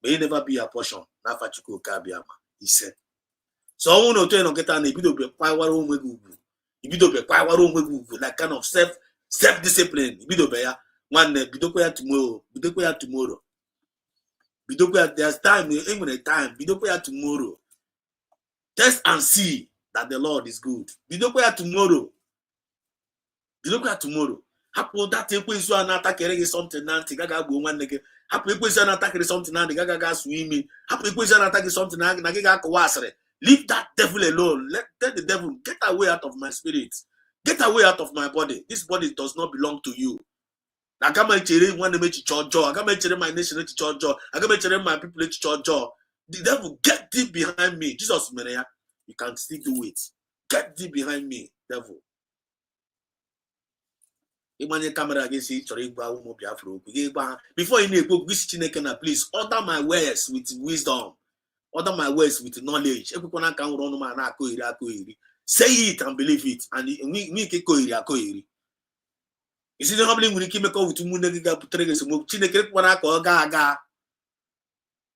May never be a portion. Now Fachuko Kabiama, he said. So I want to get an ibido be power room with Google. Ibido be power room with Google, that kind of self-discipline. Ibido be ya one bidokoya tomorrow. Bidokoya tomorrow. Bidokoya, there's time, even a time, bidokoya tomorrow. Test and see that the Lord is good. Bidokoya tomorrow. Bidokoya tomorrow. Hapo that ekwensu anatakere something nanti gaga gbo nwanne ge. Hapo ekwensu anatakere something nanti gaga ga swimi. Hapo ekwensu anatakere something nanti na gaga akwa asere. Leave that devil alone. Let the devil get away out of my spirit. Get away out of my body. This body does not belong to you. I got my chere one me chichojo. I got my chere my nation chichojo. I got my chere my people chichojo. The devil get deep behind me. Jesus Maria, you can still do it. Get deep behind me, devil. Imanye camera against each or Biafra. Before you know, please order my words with wisdom. Order my words with knowledge. Say it and believe it. And we can go here. You see the happening when you keep with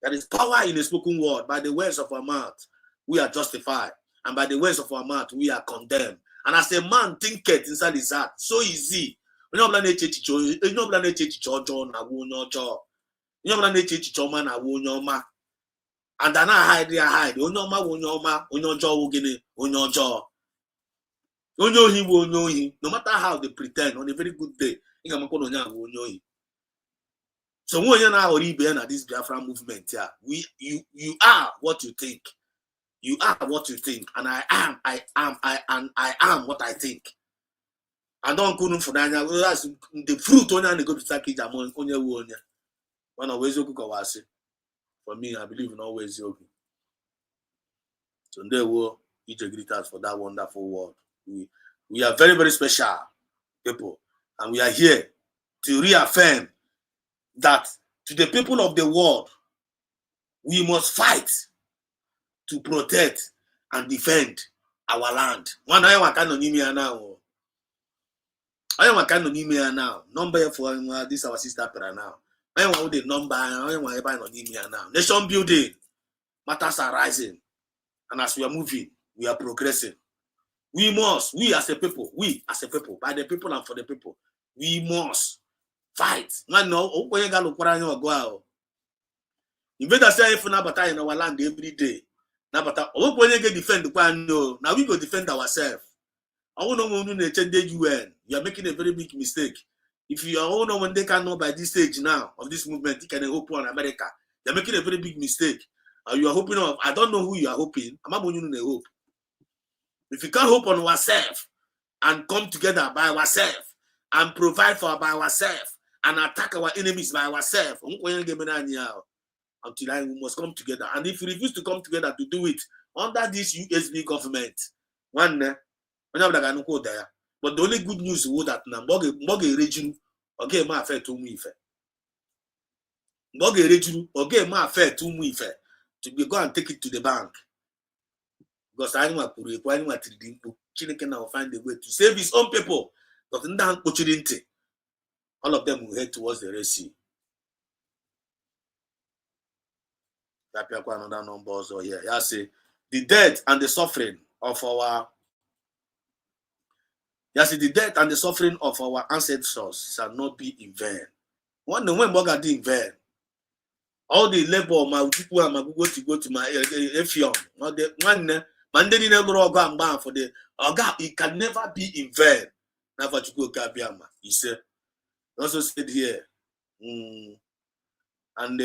there is power in the spoken word. By the words of our mouth, we are justified. And by the words of our mouth, we are condemned. And as a man thinketh inside his heart, so easy. And then I hide. No matter how they pretend on a very good day. So when you're now at this Biafra movement, yeah, you are what you think. You are what you think, and I am what I think. I don't couldn't for that. That's the fruit on the go to Saki Jamon on your one. One always okay. For me, I believe in always okay. So there were each greeters for that wonderful word. We are very, very special people, and we are here to reaffirm that to the people of the world, we must fight to protect and defend our land. One I want now. I want now. Number for this our sister Pera now. I want the number. I want now. Nation building matters are rising, and as we are moving, we are progressing. We as a people, by the people and for the people, we must fight. Man, no, invaders say if na battle in our land every day. Na battle, when you get defend the now we go defend ourselves. I won't know when they change the UN. You are making a very big mistake. If you are know when they cannot by this stage now of this movement, you can hope on America. You are making a very big mistake. You are hoping on, I don't know who you are hoping. I'm not going to hope. If you can't hope on ourselves and come together by ourselves and provide for by ourselves and attack our enemies by ourselves, until we must come together. And if we refuse to come together to do it under this USB government, but the only good news is that now region okay ma fair to me region okay ma fair to me to be go and take it to the bank. Because I want to Chineke now find a way to save his own people. But all of them will head towards the Red Sea. Another number also here. I say the death and the suffering of our ancestors shall not be in vain. When Boga did in vain, all the labor of my people and my go to my Efion, one Mandeli never go for the it can never be in vain. Never to go Gabiama. He said, also said here, and I'm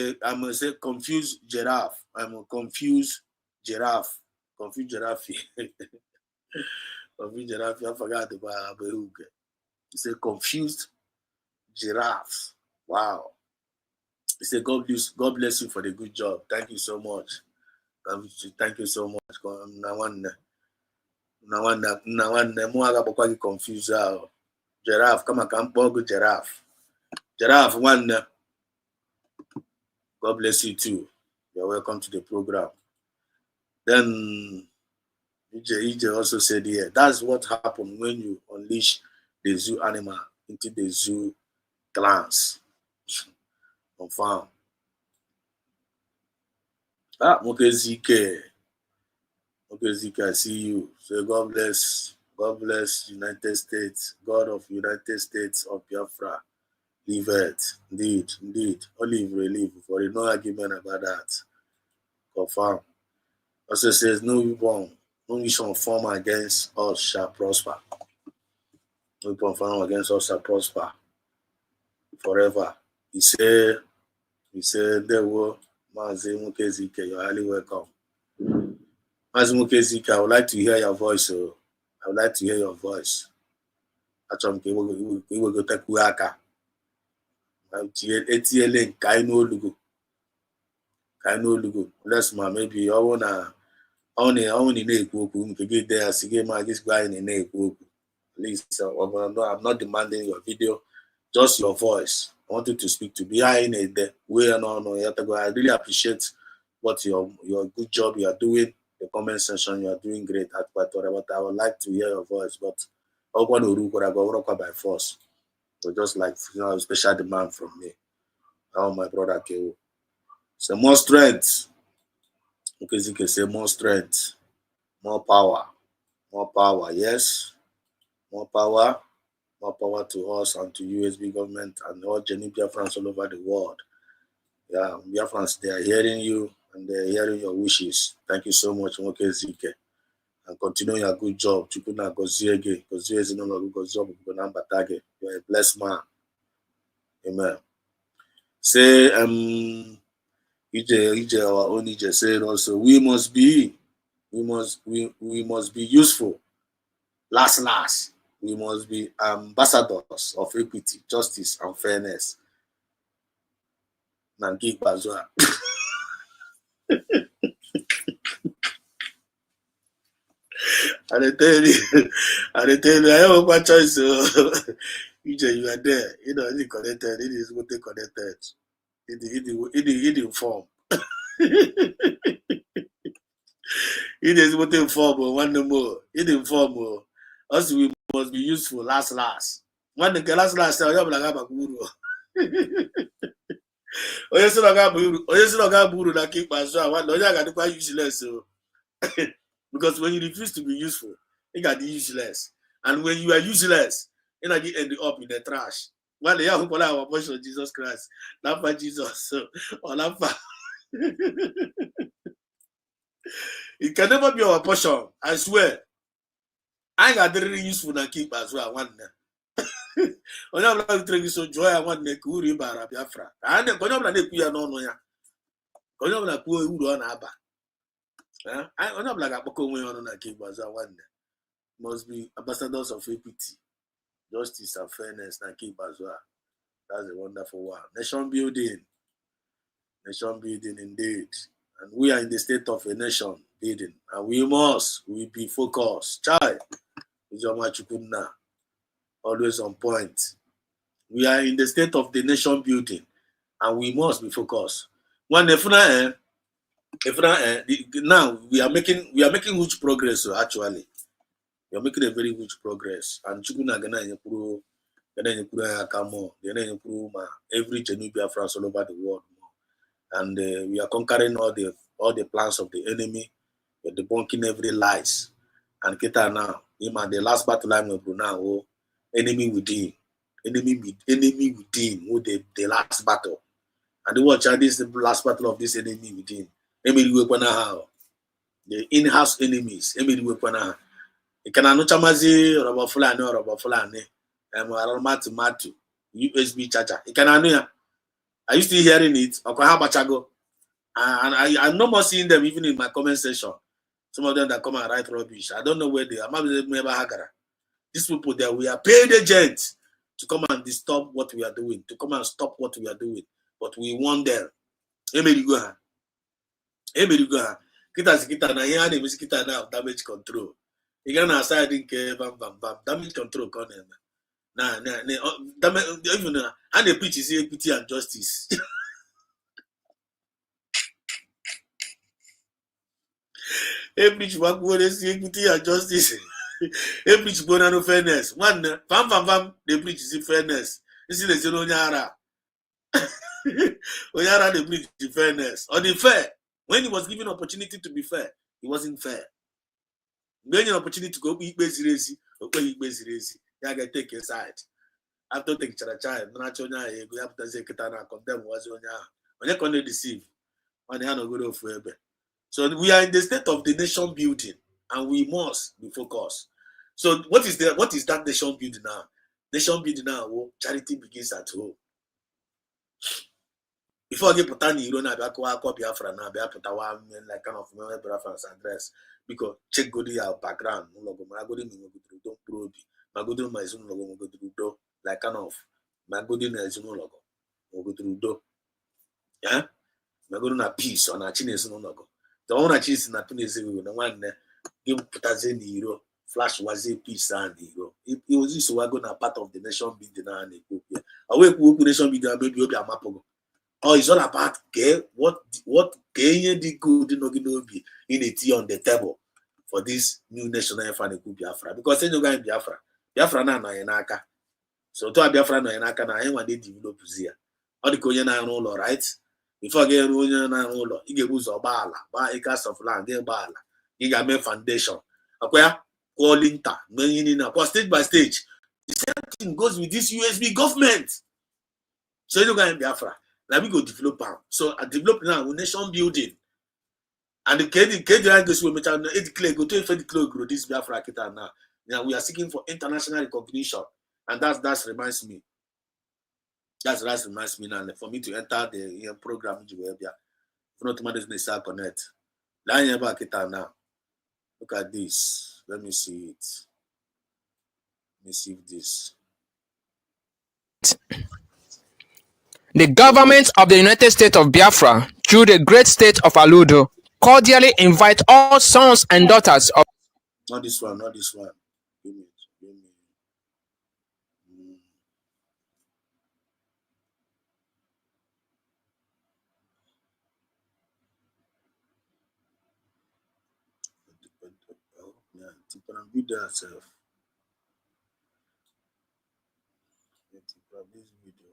going to say confused giraffe. I'm a confused giraffe. Confused giraffe. Confused giraffe, I forgot about Behuga. He said confused giraffe. Wow. He said, God bless you for the good job. Thank you so much. Thank you so much. Now one more confused. Giraffe, come on, giraffe. Giraffe, one. God bless you too. You're welcome to the program. Then EJ also said here, that's what happens when you unleash the zoo animal into the zoo clans. Confirm. Mokezike, I see you. So God bless United States, God of United States of Biafra. Leave it. Indeed. Only relief for no argument about that. Confirm. Also says, no weapon formed against us shall prosper. No weapon formed against us shall prosper forever. He said, there were Mazi Mukezike, you're highly welcome. Mazi Mukezike, I would like to hear your voice. I would like to hear your voice. Achọrọ m ka iwegotekwu aka. Etiele ka anyị n'olugo. Let's maybe I wanna only na-ekwu okwu nke gị de ya si gị ma gị gwa anyị na-ekwu okwu. At least I'm not demanding your video, just your voice. I want you to speak to me. I really appreciate what your good job you are doing. The comment section, you are doing great at whatever. I would like to hear your voice, but I want to go by force. So just like a special demand from me. Oh, my brother Kewo. So more strength. Okay, you can say more strength, more power, yes, more power to us and to USB government and all Biafrans all over the world. Yeah, Biafrans, they are hearing you and they are hearing your wishes. Thank you so much, Moke Zike. And continue your good job. You are a blessed man. Amen. Say, EJ, our own EJ said also, we must be useful. Last, we must be ambassadors of equity, justice, and fairness. Nangi Bazua. I tell you, I have one choice. EJ, you are there. You know, it's connected. It is what they connected. It inform. It is what inform. One more. It inform. Us, we must be useful. Last. One the last. I have like a guru. Oyesi no ga buru na keep as well. One don't got quite useless. So because when you refuse to be useful, you got the useless. And when you are useless, you know you end up in the trash. One day I hope our portion of Jesus Christ, not for Jesus, or not for it can never be our portion. I swear. I got really useful na keep as well. One onye ọbụla zutere gị so jụọ ya nwanne ka uru ịbara Biafra onye ọbụla na-ekwu ya n'ọnụ ya ka onye ọbụla kwuo uru ọ na-aba onye ọbụla ga-akpọkọ onwe ya ọnụ na nke Igbazu nwanne must be ambassadors of equity, justice and fairness na nke Igbazu. That's a wonderful one. Nation building indeed, and we are in the state of a nation building and we be focused. Chai Ijoma Chukwuna, always on point. We are in the state of the nation building, and we must be focused. Now we are making huge progress. Actually, we are making a very huge progress. And Chukuna gonna improve every Biafra all over the world. And we are conquering all the plans of the enemy. We are debunking every lies. And kita now, the last battle line of now. Enemy within, who the last battle. And the watch this the last battle of this enemy within. The in-house enemies. It can not chamazi or Fulani, Matu, USB charger. It can are you still hearing it? And I'm no more seeing them even in my comment section. Some of them that come and write rubbish. I don't know where they are. These people there, we are paid agents to come and disturb what we are doing, to come and stop what we are doing. But we want them. Kita na here they kita now damage control. You gonna aside damage control even and the preach is equity and justice. Preach equity and justice. Preach no fairness. One they preach is fairness. This is the Onyara. Onyara they preach fairness. Or the fair. When he was given opportunity to be fair, he wasn't fair. When an opportunity to go eat basically, you can take a side. After taking child, you have to say Kitana condemn was on your can deceive. On the hand of good of. So we are in the state of the nation building, and we must be focused. So what is that nation building now? Nation building now, charity begins at home. Before I get Potani, you don't have a Biafra now, Biafra like kind of Biafra's address. Because check go to background, no logo, my good don't probe. My good my zoom logo go to do like kind of my good in a zoom logo. Go to do. Yeah? My good na peace on a Chinese no logo. The one I choose in a Tunis with the one give Putazen hero, Flash was a peace and hero. It was this we're going to part of the nation building and away nation building maybe you'll be a mapogo. Oh, it's all about what Kenya did good in a tea on the table for this new national fund Biafra. Because then you guys Biafra na Yanaka. So to Biafra na Yanaka na anyone they develop here. All the Korean roll, right? Before getting roll, you get booze or bala, buy a cast of land, get bala, you got me foundation. Acquire calling ta, meaning stage by stage. The same thing goes with this USB government. So you guys Biafra. Now we go develop them. So I develop now nation building. And the KDI goes with me go to grow this Biafra kita now. Now we are seeking for international recognition. And that reminds me. That reminds me now for me to enter the program in Jibabia. For not tomorrow's Nisa Connect. Now. Look at this. Let me see it. Let me see this. The government of the United States of Biafra, through the great state of Aludo, cordially invite all sons and daughters of... Not this one. Give me. Video itself. This video.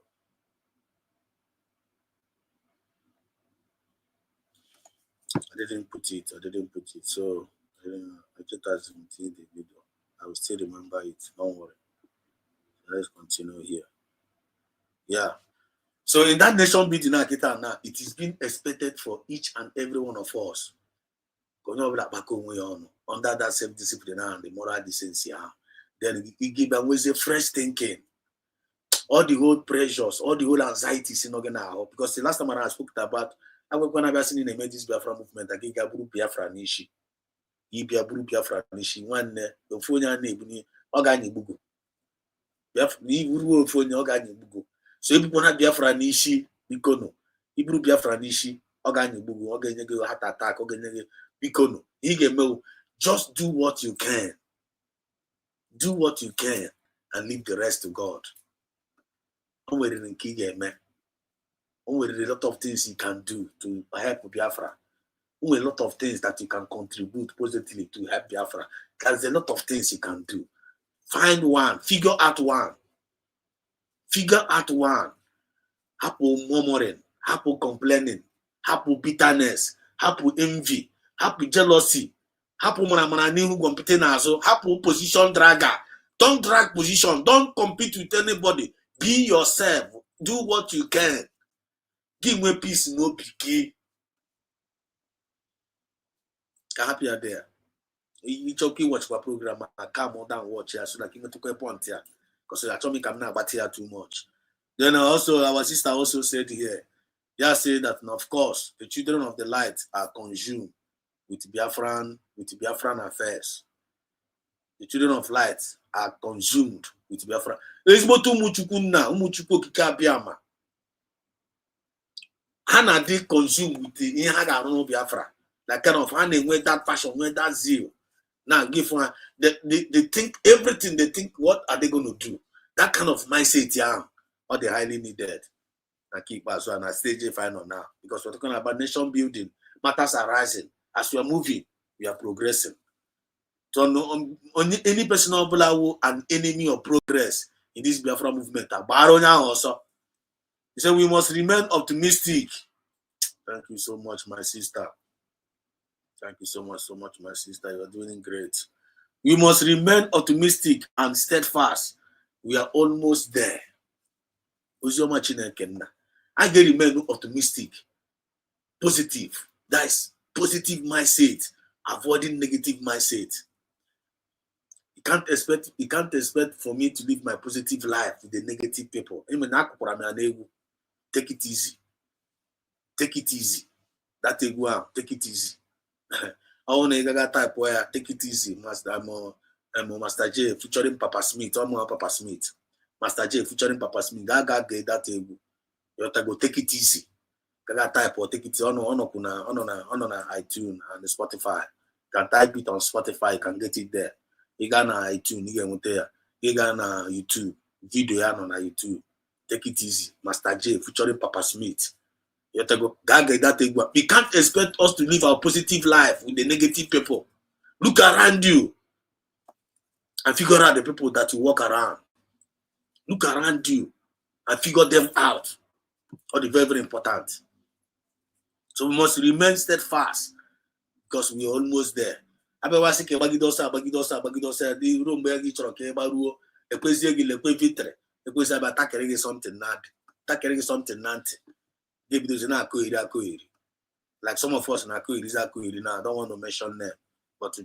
I didn't put it. So I just hasn't seen the video. I will still remember it. Don't worry. Let's continue here. Yeah. So in that nation building now, it is being expected for each and every one of us. Under that self-discipline and the moral decency. Then we give them with a fresh thinking. All the old pressures, all the old anxieties in Ogana. Because the last time I spoke about, I was going to be seen in the emergency Biafra movement. I gave Gaburu Biafra Nishi. Ibia Biafra Nishi. One, the phone and Nebuni, Ogani Bugu. Biafra, phone Ogani Bugu. So if you want Biafra Nishi, Bikono. Ibru Biafra Nishi, Ogani Bugu, Ogani heart attack, Ogani Bikono. Just do what you can. Do what you can and leave the rest to God. There are a lot of things you can do to help Biafra. A lot of things that you can contribute positively to help Biafra. There's a lot of things you can do. Find one. Figure out one. Happy murmuring. Happy complaining. Happy bitterness. Happy envy. Happy jealousy. Happy happy position dragger. Don't drag position. Don't compete with anybody. Be yourself. Do what you can. Give me peace, no picky. Happy are there. You watch my program. I come on down watch here. So like you took a point here. Because I told me I'm not here too much. Then also our sister also said here. Yeah, say that of course the children of the light are consumed with Biafran affairs. The children of light are consumed with Biafra. Ezigbote ụmụchukwu nna ụmụchukwu okike abịama ha na-adị consumed with ihe ha ga-arụ na Biafra. Like kind of ha na-enwe that passion, with that zeal. Now give one they think everything, they think what are they going to do? That kind of mindset, yeah, or they highly needed. And keep us on a stage final now. Because we're talking about nation building, matters are rising. As we are moving, we are progressing. So no, any person who an enemy of progress in this Biafra movement. Also, he said we must remain optimistic. Thank you so much, my sister. Thank you so much, my sister. You are doing great. We must remain optimistic and steadfast. We are almost there. I can remain optimistic, positive. That is positive mindset, avoiding negative mindset. You can't expect for me to live my positive life with the negative people. Take it easy. Take it easy. That take it easy. I want to type where take it easy. Master J featuring Papa Smith. Papa Smith. Master J featuring Papa Smith. That you have to go take it easy. Type or take it on iTunes and Spotify. You can type it on Spotify. You can get it there. You got on iTunes. You got on YouTube. Video on YouTube. Take it easy. Master J featuring Papa Smith. You have to go. We can't expect us to live our positive life with the negative people. Look around you and figure out the people that you walk around. Look around you and figure them out. All the very, very important. So we must remain steadfast because we are almost there. Like some of us now, I don't want to mention them, but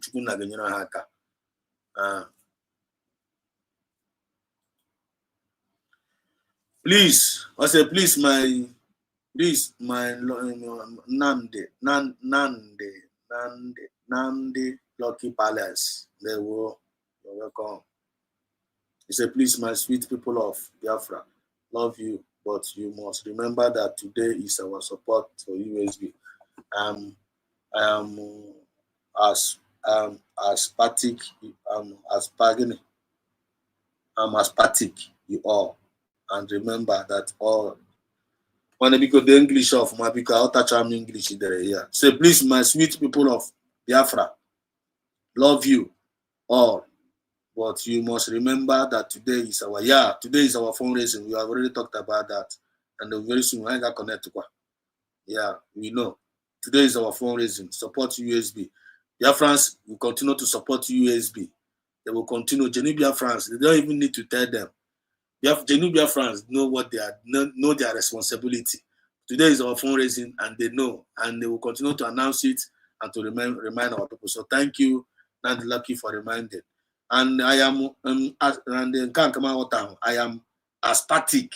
please, I say please, my Nandi Lucky Palace. You're welcome. He said, please, my sweet people of Biafra, love you, but you must remember that today is our support for USB. I am aspatic, you all. And remember that all when because the English of my because I'll touch on English there. Yeah. So please, my sweet people of Biafra, love you all. But you must remember that today is our fundraising. We have already talked about that. And very soon I got connected. Yeah, we know. Today is our fundraising. Support USB. Biafrans will continue to support USB. They will continue. Biafrans, they don't even need to tell them. Biafrans know what they are, know their responsibility. Today is our fundraising, and they know, and they will continue to announce it and to remind our people. So thank you, Nandi Lucky, for reminding. And I am I am aspatic.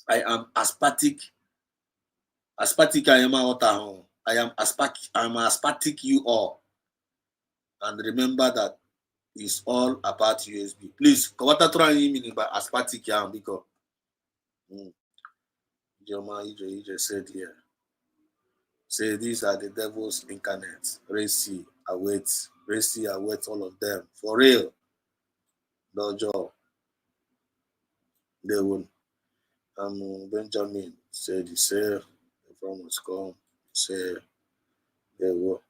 I am aspatic. Aspatic. I am aspatic. You all, and remember that it's all about USB. Please, what I try meaning by aspatic because you just said here. Say these are the devil's incarnates. Racy awaits all of them. For real. No job. They will. Benjamin said he said from must come. Say they will.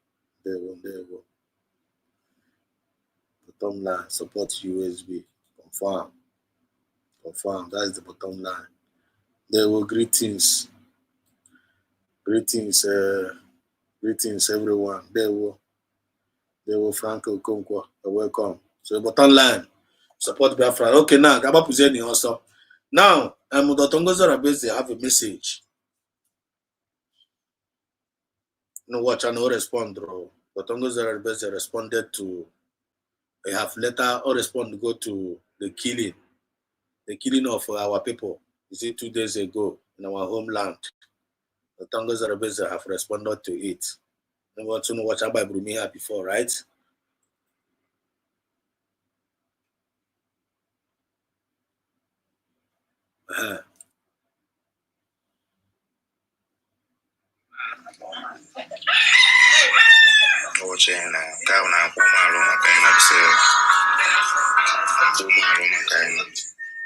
Bottom line, support USB. Confirm. That is the bottom line. There were greetings. Greetings, everyone. There were Franco Okonkwo. Welcome. So bottom line, support Biafra. Okay, now Gaba Puzeni also. Now, Dr. Ngozi Arabese, they have a message. No watch and no respond, bro. Dr. Ngozi Arabese responded to. They have letter or respond to go to the killing of our people. Is it 2 days ago in our homeland? The Ngozi Arabese have responded to it. I want to know what I Bible me here before, right?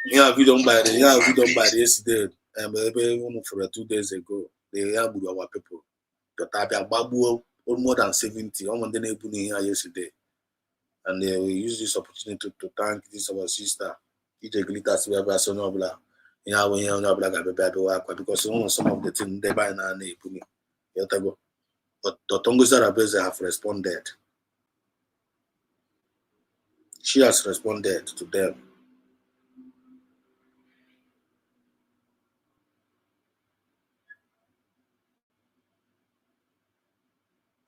Yeah, we don't buy the yesterday. Maybe for 2 days ago, they have our people. But I be babu more than 70. I'm on the here yesterday. And we use this opportunity to thank this our sister. It's a glitter silver son of blah. Yeah, when you're not black, because some of the things they buy now. But the Tongo Zarabeze have responded. She has responded to them.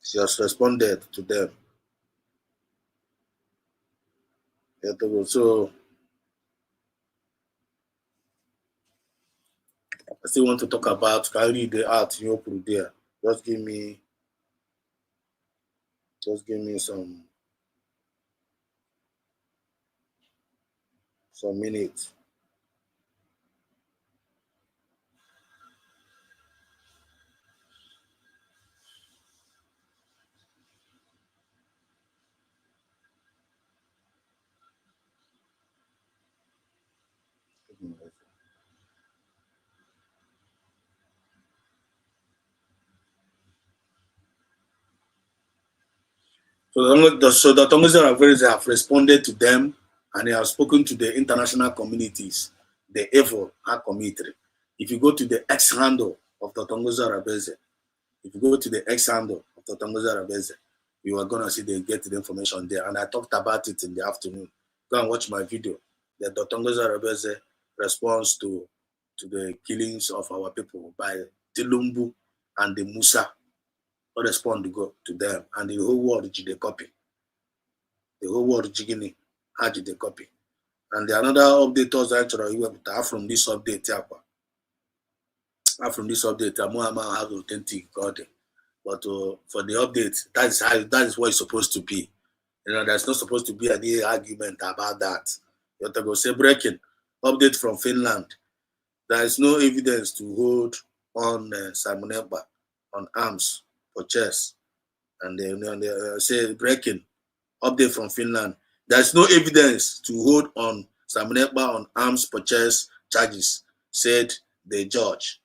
She has responded to them. So I still want to talk about, can I read the art you put there? Just give me some minutes. So the Tongo's have responded to them, and they have spoken to the international communities, the EVO committee. If you go to the X handle of the Tongo's you are gonna see they get the information there. And I talked about it in the afternoon. Go and watch my video. The Tongo's response to the killings of our people by Tilumbu and the Musa. Respond to go to them, and the whole world did the copy. The whole world jigini had the copy. And the another update was actually from this update, Muhammad has authentic God. But for the update, that is what it's supposed to be. There's not supposed to be any argument about that. You have to go say breaking update from Finland. There is no evidence to hold on Simon Ekpa on arms for chess. And they say breaking update from Finland. There is no evidence to hold on Simon Ekpa on arms purchase charges, said the judge.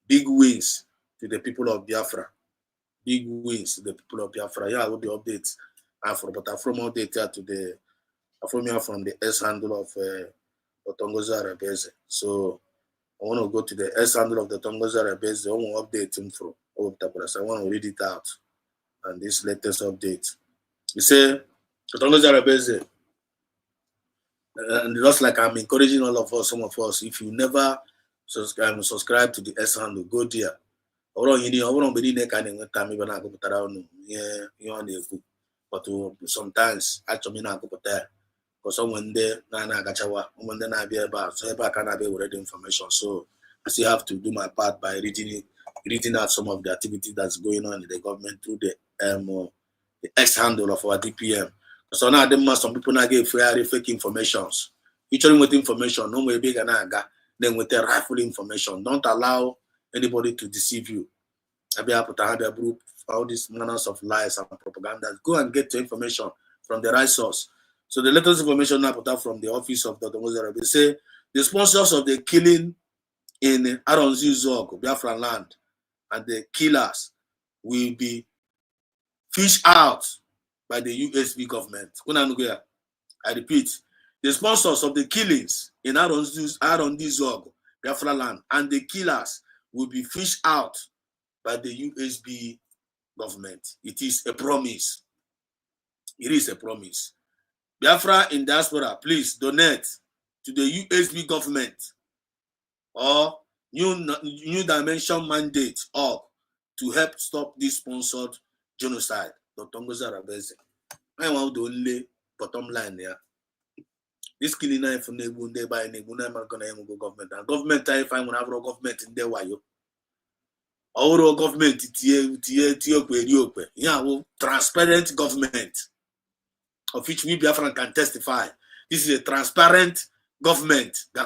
Big wins to the people of Biafra. Big wins to the people of Biafra. Yeah, I will be updates. But from update here to the from the S handle of Otongoza Rebeze. So I want to go to the S handle of the Tongoza Rebeze. I want to update him from I want to read it out. And this latest update. You say Otongoza Rebeze. And just like I'm encouraging all of us, some of us, if you never subscribe to the S handle, go there. But sometimes actually because someone there so I can have already information. So I still have to do my part by reading out some of the activity that's going on in the government through the X handle of our DPM. So now some people now get fake informations. Usually with information, no way big then with the rifle information. Don't allow anybody to deceive you. All these manners of lies and propaganda. Go and get your information from the right source. So the latest information now put out from the office of Dr. Mozart, they say the sponsors of the killing in Aronzi Zog, Biafra land, and the killers will be fished out by the USB government. I repeat, the sponsors of the killings in Aronzi Zog, Biafra land, and the killers will be fished out by the USB government. It is a promise. It is a promise. Biafra in diaspora, please donate to the USB government or New Dimension mandate or to help stop this sponsored genocide. Dr. Ngozi Arabeze. I want the only bottom line here. This killing knife from the by government and government if I'm gonna have a government in there why you Our government transparent government of which we Biafran can testify. This is a transparent government. We're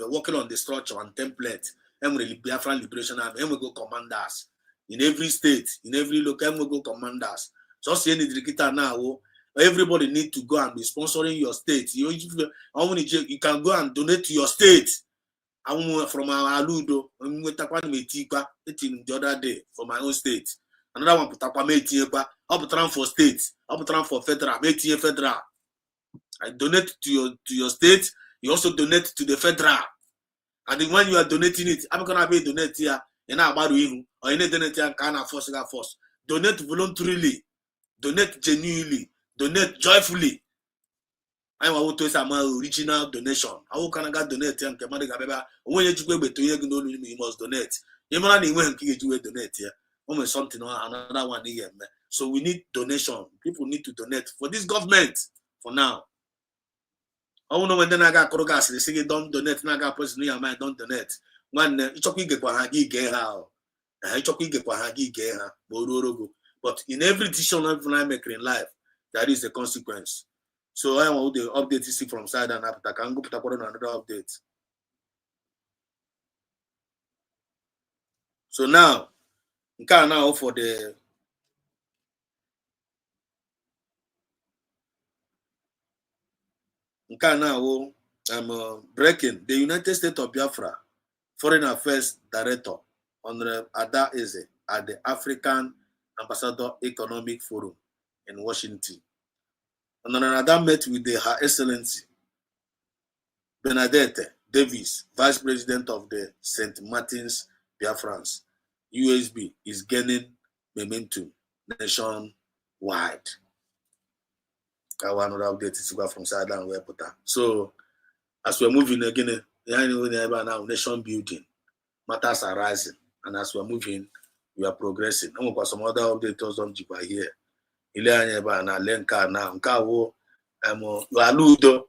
working on the structure and template. And we Biafran Liberation Army. And we go commanders in every state, in every local. And we go commanders. So see any now. Everybody need to go and be sponsoring your state. You can go and donate to your state. From our Aludo, the other day for my own state. Another one put up a for state, up for federal, federal. I donate to your state, you also donate to the federal. And then when you are donating it, I'm gonna be donate here, or any donate here can force. Donate voluntarily, donate genuinely, donate joyfully. I want to say my original donation. I can donate and when you must donate. You donate here. Almost something or another one here. So we need donation. People need to donate for this government for now. I don't know when then I got Korogas, they say don't donate, Naga person near my don't donate. One but in every decision I make in life, that is the consequence. So I want the update to see from side and after I can go put up another update. So now, for the I'm breaking the United States of Biafra Foreign Affairs Director Honorable Ada Eze at the African Ambassador Economic Forum in Washington. Honorable Ada met with Her Excellency Bernadette Davis, Vice President of the St. Martin's Biafrans. USB is gaining momentum nationwide. I want to update it from sideline where put that. So as we're moving again, now nation building matters are rising, and as we're moving, we are progressing. I'm going some other updates on Jipa here. Na Lenka now. Aludo,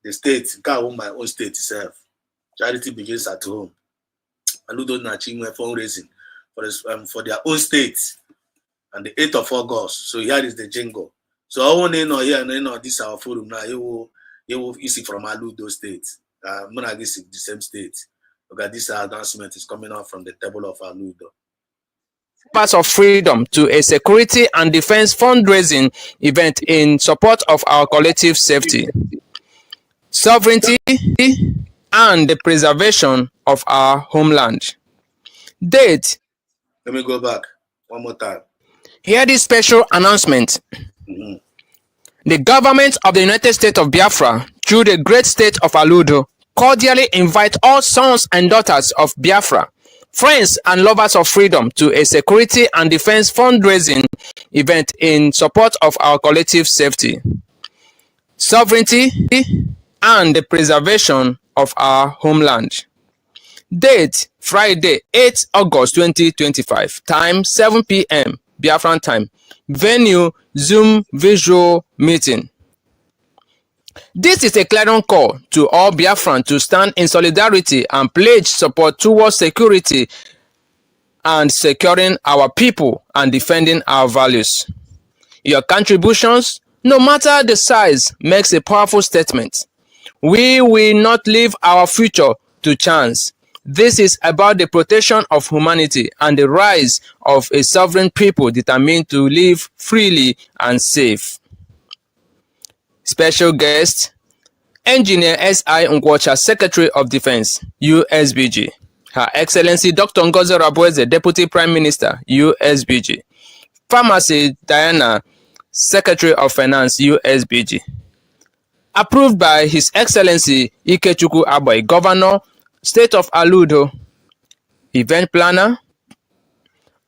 the state, my own state itself. Charity begins at home. Aludo na chingwe fundraising for their own states, and the 8th of August. So here is the jingle. So I want to know here, this our forum now. You will see from Aludo state. This is the same state. Because this announcement is coming out from the table of Aludo. Path of Freedom to a security and defense fundraising event in support of our collective safety, sovereignty, and the preservation of our homeland. Date. Let me go back one more time. Hear this special announcement. The government of the United States of Biafra, through the great state of Aludo, cordially invite all sons and daughters of Biafra, friends and lovers of freedom to a security and defense fundraising event in support of our collective safety, sovereignty, and the preservation of our homeland. Date, Friday, 8 August 2025. Time, 7 p.m. Biafran time. Venue, Zoom visual meeting. This is a clarion call to all Biafran to stand in solidarity and pledge support towards security and securing our people and defending our values. Your contributions, no matter the size, makes a powerful statement. We will not leave our future to chance. This is about the protection of humanity and the rise of a sovereign people determined to live freely and safe. Special guest, Engineer S.I. Nkwocha, Secretary of Defense, USBG. Her Excellency Dr. Ngozi Rabueze, Deputy Prime Minister, USBG. Pharmacy Diana, Secretary of Finance, USBG. Approved by His Excellency Ikechukwu Aboy, Governor, State of Aludo. Event Planner,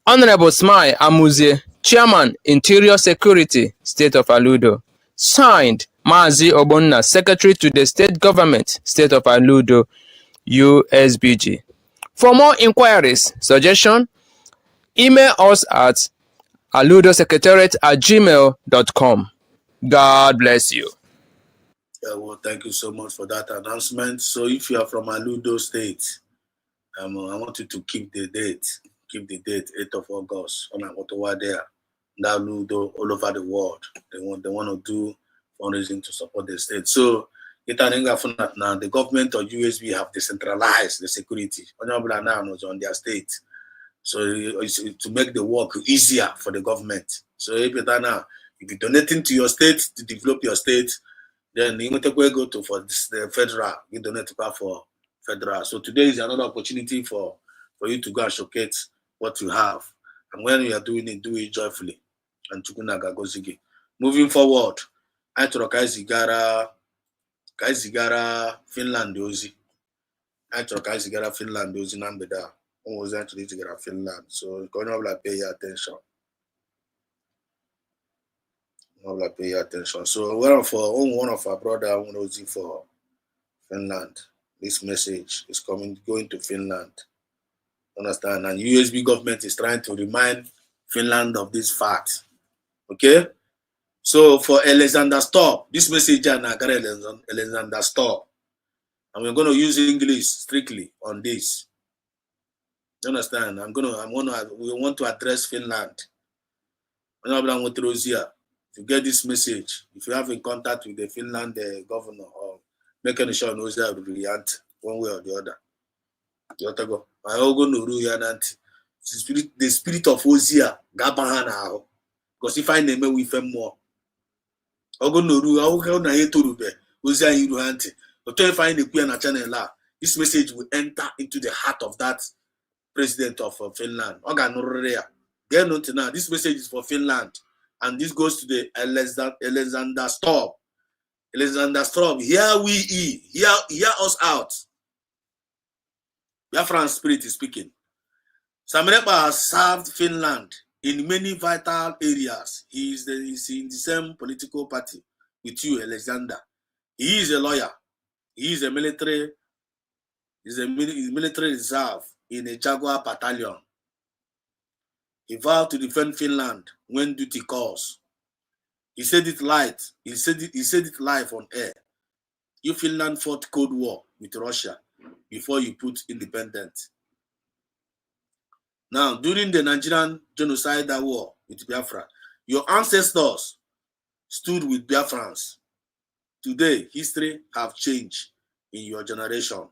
Honorable Smai Amuzie, Chairman, Interior Security, State of Aludo. Signed, Mazi Obonna, Secretary to the State Government, State of Aludo, USBG. For more inquiries, suggestion, email us at aludosecretariat@gmail.com. God bless you. Yeah, well, thank you so much for that announcement. So if you are from Aludo State, I want you to keep the date. Keep the date, 8th of August, on Ottawa there. Now Ludo all over the world. They want to do fundraising to support the state. So now the government or USB have decentralized the security. On their state. So it's to make the work easier for the government. So if you're donating to your state to develop your state, then you want to go to for the federal, you donate for federal. So today is another opportunity for you to go and showcase what you have. And when you are doing it, do it joyfully. And Chukunaga Gozigi. Moving forward, I told Kaizigara Finland Ozi. I told Kaizigara Finland Ozi Nambeda. Who was actually to get Finland. So you're gonna pay attention. Pay attention. So one of our brother was for Finland. This message is going to Finland. Understand? And USB government is trying to remind Finland of this fact. Okay? So for Alexander Stop, this message is Alexander Stop. And we're going to use English strictly on this. You understand? We want to address Finland. If you get this message, if you have in contact with the Finland governor or making sure knows that will react one way or the other. I go no the spirit of Ozia Gabahana. Because if I name with him more, Ogo no na yetorube Ozia Iruhanti. But if I find the channel, this message will enter into the heart of that president of Finland. Get note now, this message is for Finland, and this goes to the Alexander Stop. Alexander Stop, hear us out. Biafran spirit is speaking. Samirepa has served Finland in many vital areas. He's in the same political party with you, Alexander. He is a lawyer. He is a military reserve in a Jaguar battalion. He vowed to defend Finland when duty calls. He said it live. He said it live on air. You Finland fought Cold War with Russia before you put independent. Now, during the Nigerian genocidal war with Biafra, your ancestors stood with Biafrans. Today, history have changed in your generation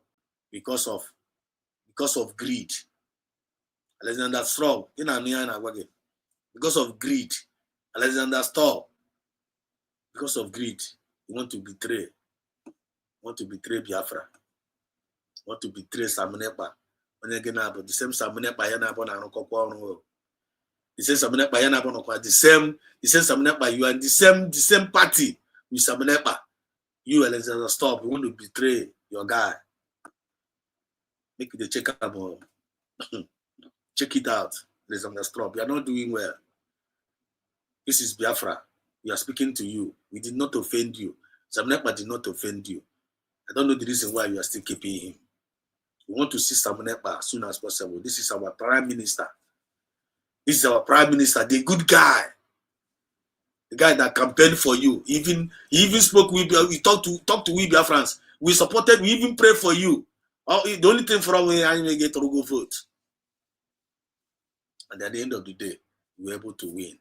because of greed. Alexander Straub, because of greed. Alexander Straub, because of greed, you want to betray. Biafra. You want to betray Samirepa. When you get the same Samirepa yana upon an okokwa. The same Samirepa yana upon okwa. The same Samirepa, you are the same party with Samirepa. You Alexander Straub, you want to betray your guy. Make the check up. Check it out. Alexander Straub. You are not doing well. This is Biafra. We are speaking to you. We did not offend you. Samirepa did not offend you. I don't know the reason why you are still keeping him. We want to see Samirepa as soon as possible. This is our prime minister. This is our prime minister, the good guy. The guy that campaigned for you. He even spoke with you. He talked to we Biafrans. We supported, we even prayed for you. The only thing for us is get to go vote. And at the end of the day, we were able to win.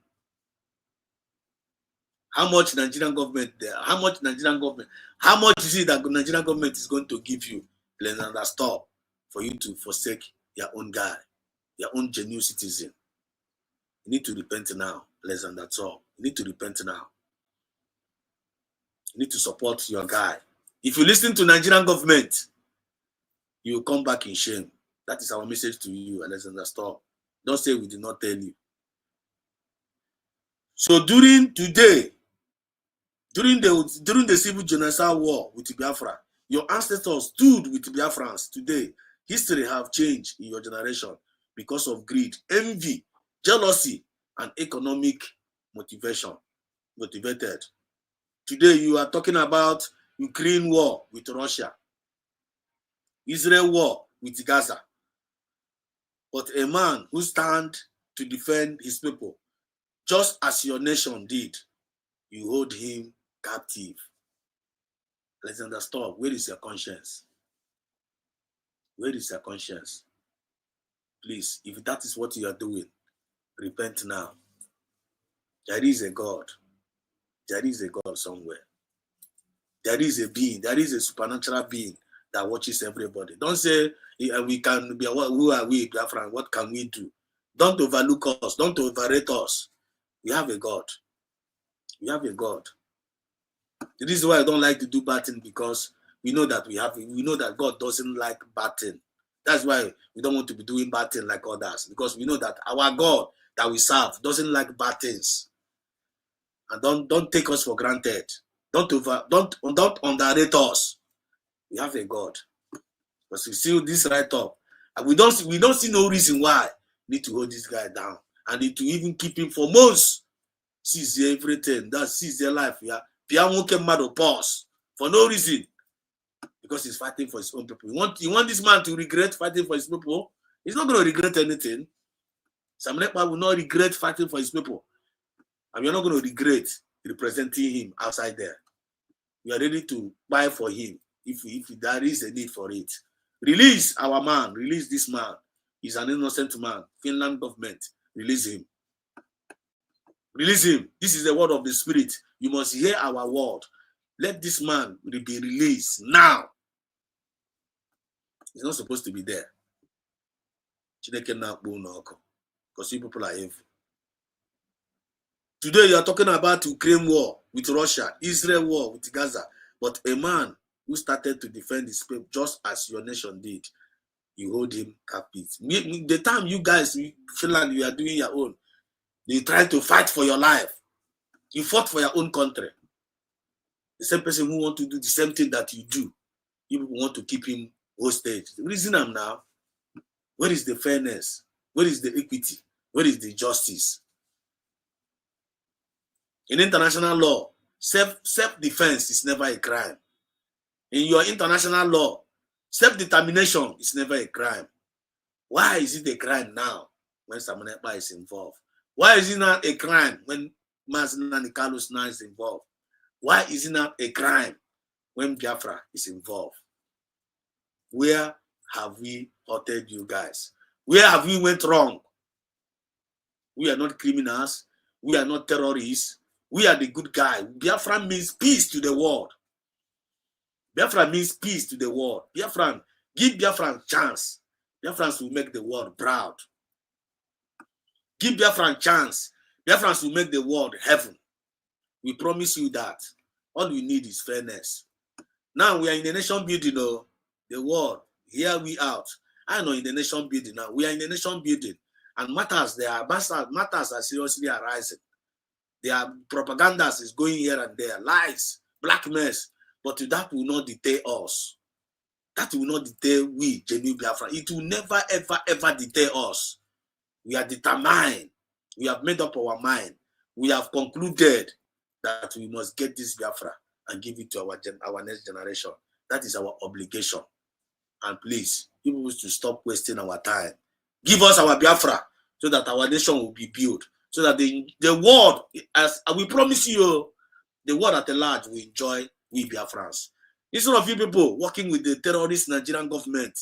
How much Nigerian government is it that the Nigerian government is going to give you? Alexander Stop for you to forsake your own guy, your own genuine citizen. You need to repent now, Alexander Stop. You need to repent now. You need to support your guy. If you listen to Nigerian government, you will come back in shame. That is our message to you, Alexander Stop. Don't say we did not tell you. So during the civil genocide war with Biafra, your ancestors stood with Biafrans. Today, history have changed in your generation because of greed, envy, jealousy, and economic motivated. Today, you are talking about Ukraine war with Russia, Israel war with Gaza. But a man who stands to defend his people, just as your nation did, you hold him captive. Alexander, stop. Where is your conscience? Where is your conscience? Please, if that is what you are doing, repent now. There is a God. There is a God somewhere. There is a being. There is a supernatural being that watches everybody. Don't say we can be. Who are we, Biafra? What can we do? Don't overlook us. Don't overrate us. We have a God. We have a God. The reason why I don't like to do bad thing because we know that we know that God doesn't like bad thing. That's why we don't want to be doing bad thing like others, because we know that our God that we serve doesn't like bad things. And don't take us for granted. Don't underrate us. We have a God. Because you see this right up, and we don't see no reason why we need to hold this guy down and need to even keep him for months. Seize everything. That seize their life. Yeah. Piano came mad or pause for no reason. Because he's fighting for his own people. You want this man to regret fighting for his people? He's not going to regret anything. Sam Lekpa will not regret fighting for his people. And you're not going to regret representing him outside there. We are ready to buy for him if there is a need for it. Release our man. Release this man. He's an innocent man. Finland government. Release him. Release him. This is the word of the Spirit. You must hear our word. Let this man be released now. He's not supposed to be there. Because you people are evil. Today you are talking about Ukraine war with Russia, Israel war with Gaza. But a man who started to defend his people just as your nation did, you hold him captive. The time you guys, Finland, you are doing your own, you try to fight for your life. You fought for your own country. The same person who want to do the same thing that you do, you want to keep him hostage. Reason I'm now, where is the fairness? Where is the equity? Where is the justice? In international law, self-defense is never a crime. In your international law, self-determination is never a crime. Why is it a crime now when Sam Lekpa is involved? Why is it not a crime when Mazina Carlos now is involved? Why is it not a crime when Biafra is involved? Where have we hurted you guys? Where have we went wrong? We are not criminals. We are not terrorists. We are the good guy. Biafra means peace to the world. Biafra means peace to the world. Biafran, give Biafran a chance. Biafrans will make the world proud. Give Biafran a chance. Biafrans will make the world heaven. We promise you that. All we need is fairness. Now we are in the nation building, though. The world, hear we out. I know in the nation building now. We are in the nation building. And matters are seriously arising. There are propagandas is going here and there. Lies, blackmails. But that will not deter us. That will not deter we, genuine Biafra. It will never, ever, ever deter us. We are determined. We have made up our mind. We have concluded that we must get this Biafra and give it to our next generation. That is our obligation. And please, people need to stop wasting our time. Give us our Biafra so that our nation will be built. So that the world, as we promise you, the world at large will enjoy we Biafrans. Instead of you people working with the terrorist Nigerian government,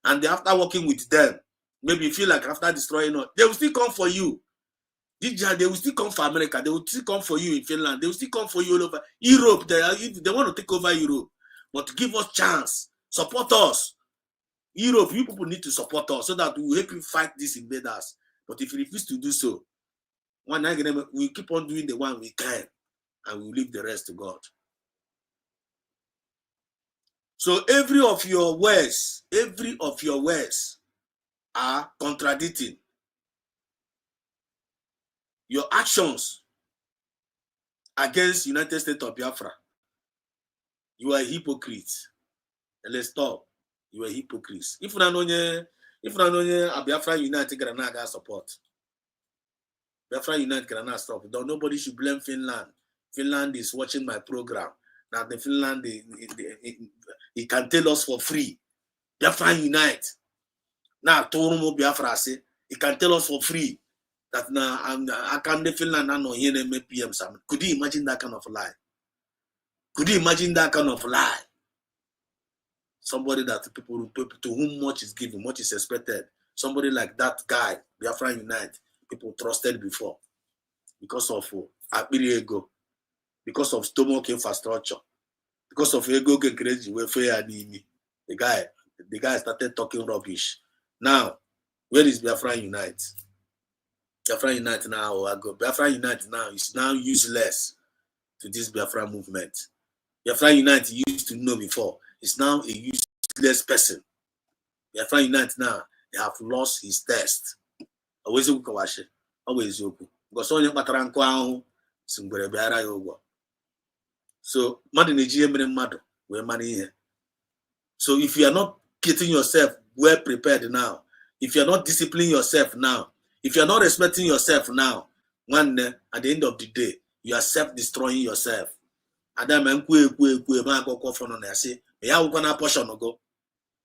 and after working with them, maybe you feel like after destroying us, they will still come for you. They will still come for America. They will still come for you in Finland. They will still come for you all over Europe. They want to take over Europe. But give us chance. Support us. Europe, you people need to support us so that we will help you fight these invaders. But if you refuse to do so, we keep on doing the one we can, and we leave the rest to God. So every of your words are contradicting. Your actions against United States of Biafra. You are a hypocrite. And let's stop. You are hypocrites. If you know Biafra United Granada support. Biafra United Granada stop. Nobody should blame Finland. Finland is watching my program. Now the Finland, he can tell us for free. Biafra Unite. Now Torumo Biafra say he can tell us for free that now I can the Finland and no here PM. Could you imagine that kind of lie? Could you imagine that kind of lie? Somebody that people to whom much is given, much is expected. Somebody like that guy, Biafra Unite, people trusted before because of ego, because of stomach infrastructure, because of ego crazy welfare. The guy started talking rubbish. Now, where is Biafra Unite? Biafra Unite now, Biafra Unite now is now useless to this Biafra movement. Biafra Unite used to know before. It's now a useless person. Biafra Unite now, they have lost his test. Always because only matara nkwa ahụ si ngwere bịara ya ụgwọ. So mmadụ na-eji mere mmadụ wee mara ihe. So if you are not getting yourself well prepared now, if you are not disciplining yourself now, if you are not respecting yourself now, one at the end of the day, you are self-destroying yourself. Adam and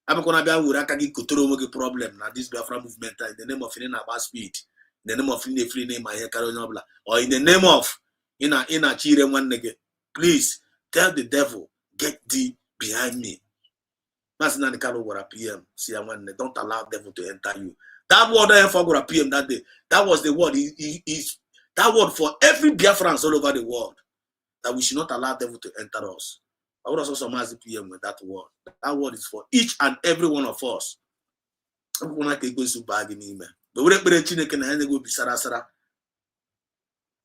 I'm gonna be a problem now. This Biafra movement in the name of about speed, in the name of free name or in the name of in a children one nigga. Please tell the devil, get thee behind me. That's not the kind of what PM. See, don't allow devil to enter you. That word I for PM that day. That was the word. That word for every Biafrans all over the world. That we should not allow devil to enter us. I would also summarize the PM with that word. That word is for each and every one of us. I'm going to go to bag in email. But we don't go be Sarasara.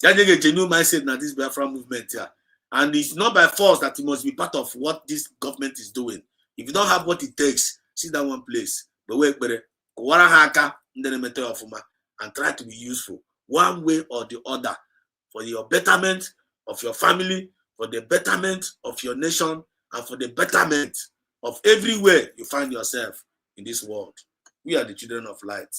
Genuine mindset now this Biafra movement here. And it's not by force that it must be part of what this government is doing. If you don't have what it takes, sit down one place. But wait, and try to be useful one way or the other for your betterment of your family, for the betterment of your nation, and for the betterment of everywhere you find yourself in this world. We are the children of light.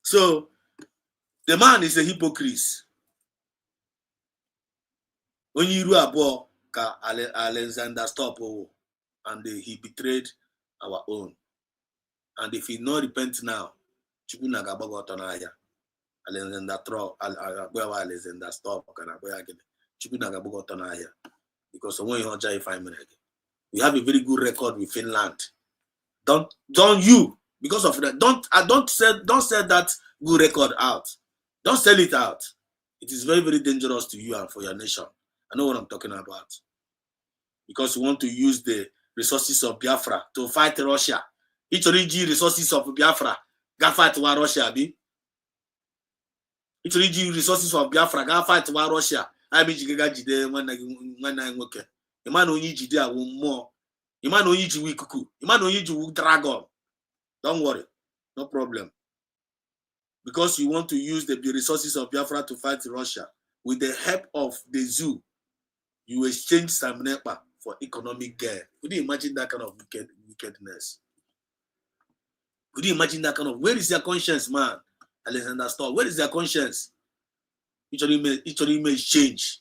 So, the man is a hypocrite. When you do a ball, Alexander stop and he betrayed our own. And if he not repent now, Alexander stop because when you 5 minutes, we have a very good record with Finland. Don't you because of that? Don't say that good record out. Don't sell it out. It is very, very dangerous to you and for your nation. I know what I'm talking about. Because you want to use the resources of Biafra to fight Russia. Each resources of Biafra go fight Russia. Each resources of Biafra go fight Russia. I mean, you get jide when I work. The man only jide a more. The man only jide kuku. The man only jide dragon. Don't worry, no problem. Because you want to use the resources of Biafra to fight Russia with the help of the zoo, you exchange some NEPA for economic gain. Could you imagine that kind of wickedness? Could you imagine that kind of? Where is their conscience, man? Alexander Storr, where is their conscience? Each of you may change.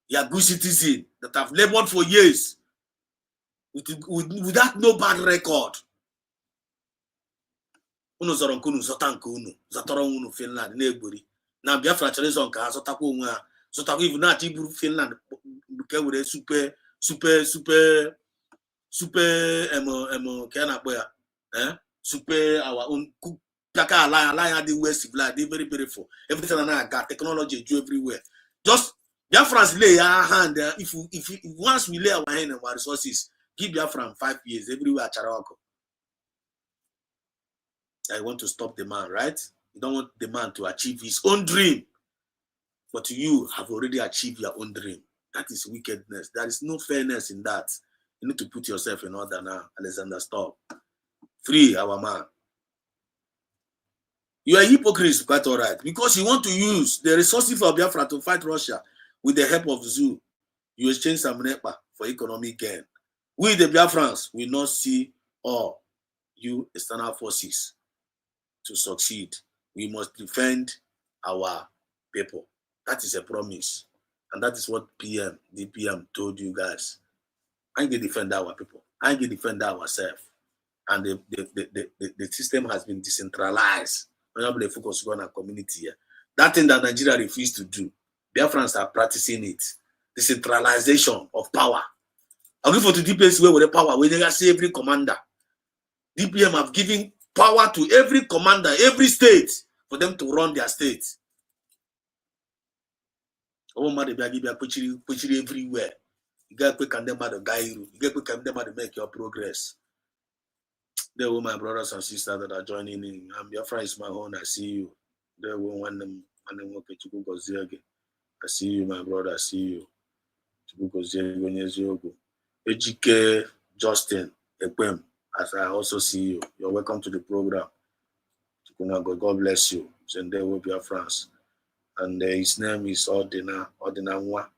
You are good citizens that have labored for years without no bad record. Unu zoro nkunu zota nke unu zatoro unu Finland na-egbori na Biafra chere zo nke azotakwa onwe ha zotakwa ivu na iburu Finland nke were super ke na akpo ya super our own Kaka ala the west civil they very beautiful everything na got technology do everywhere. Just Biafrans lay our hand if once we lay our hand on our resources, give Biafra 5 years everywhere Charako. I want to stop the man, right? You don't want the man to achieve his own dream, but you have already achieved your own dream. That is wickedness. There is no fairness in that. You need to put yourself in order now. Alexander, stop. Free our man. You are hypocrites, quite all right, because you want to use the resources of Biafra to fight Russia with the help of ZOO. You exchange some NEPA for economic gain. We, the Biafrans, will not see all you external forces to succeed. We must defend our people. That is a promise. And that is what the PM told you guys. I can defend our people. I can defend ourselves. And the system has been decentralized we focus on our community here. That thing that Nigeria refused to do, Biafrans are practicing it. Decentralization of power. I'll give for the DPS where with the power, we never see every commander. DPM have given power to every commander, every state, for them to run their state. Oh, mother, be everywhere. You get quick and them to guide you. You get quick and them to make your progress. There were my brothers and sisters that are joining in. Biafra is my own. I see you. There were one them and then okay to go again. I see you, my brother. I see you. To go Yogo. Ejike Justin Ekwem, as I also see you. You're welcome to the program. God bless you. And there will be a France. And his name is Ordinanwa.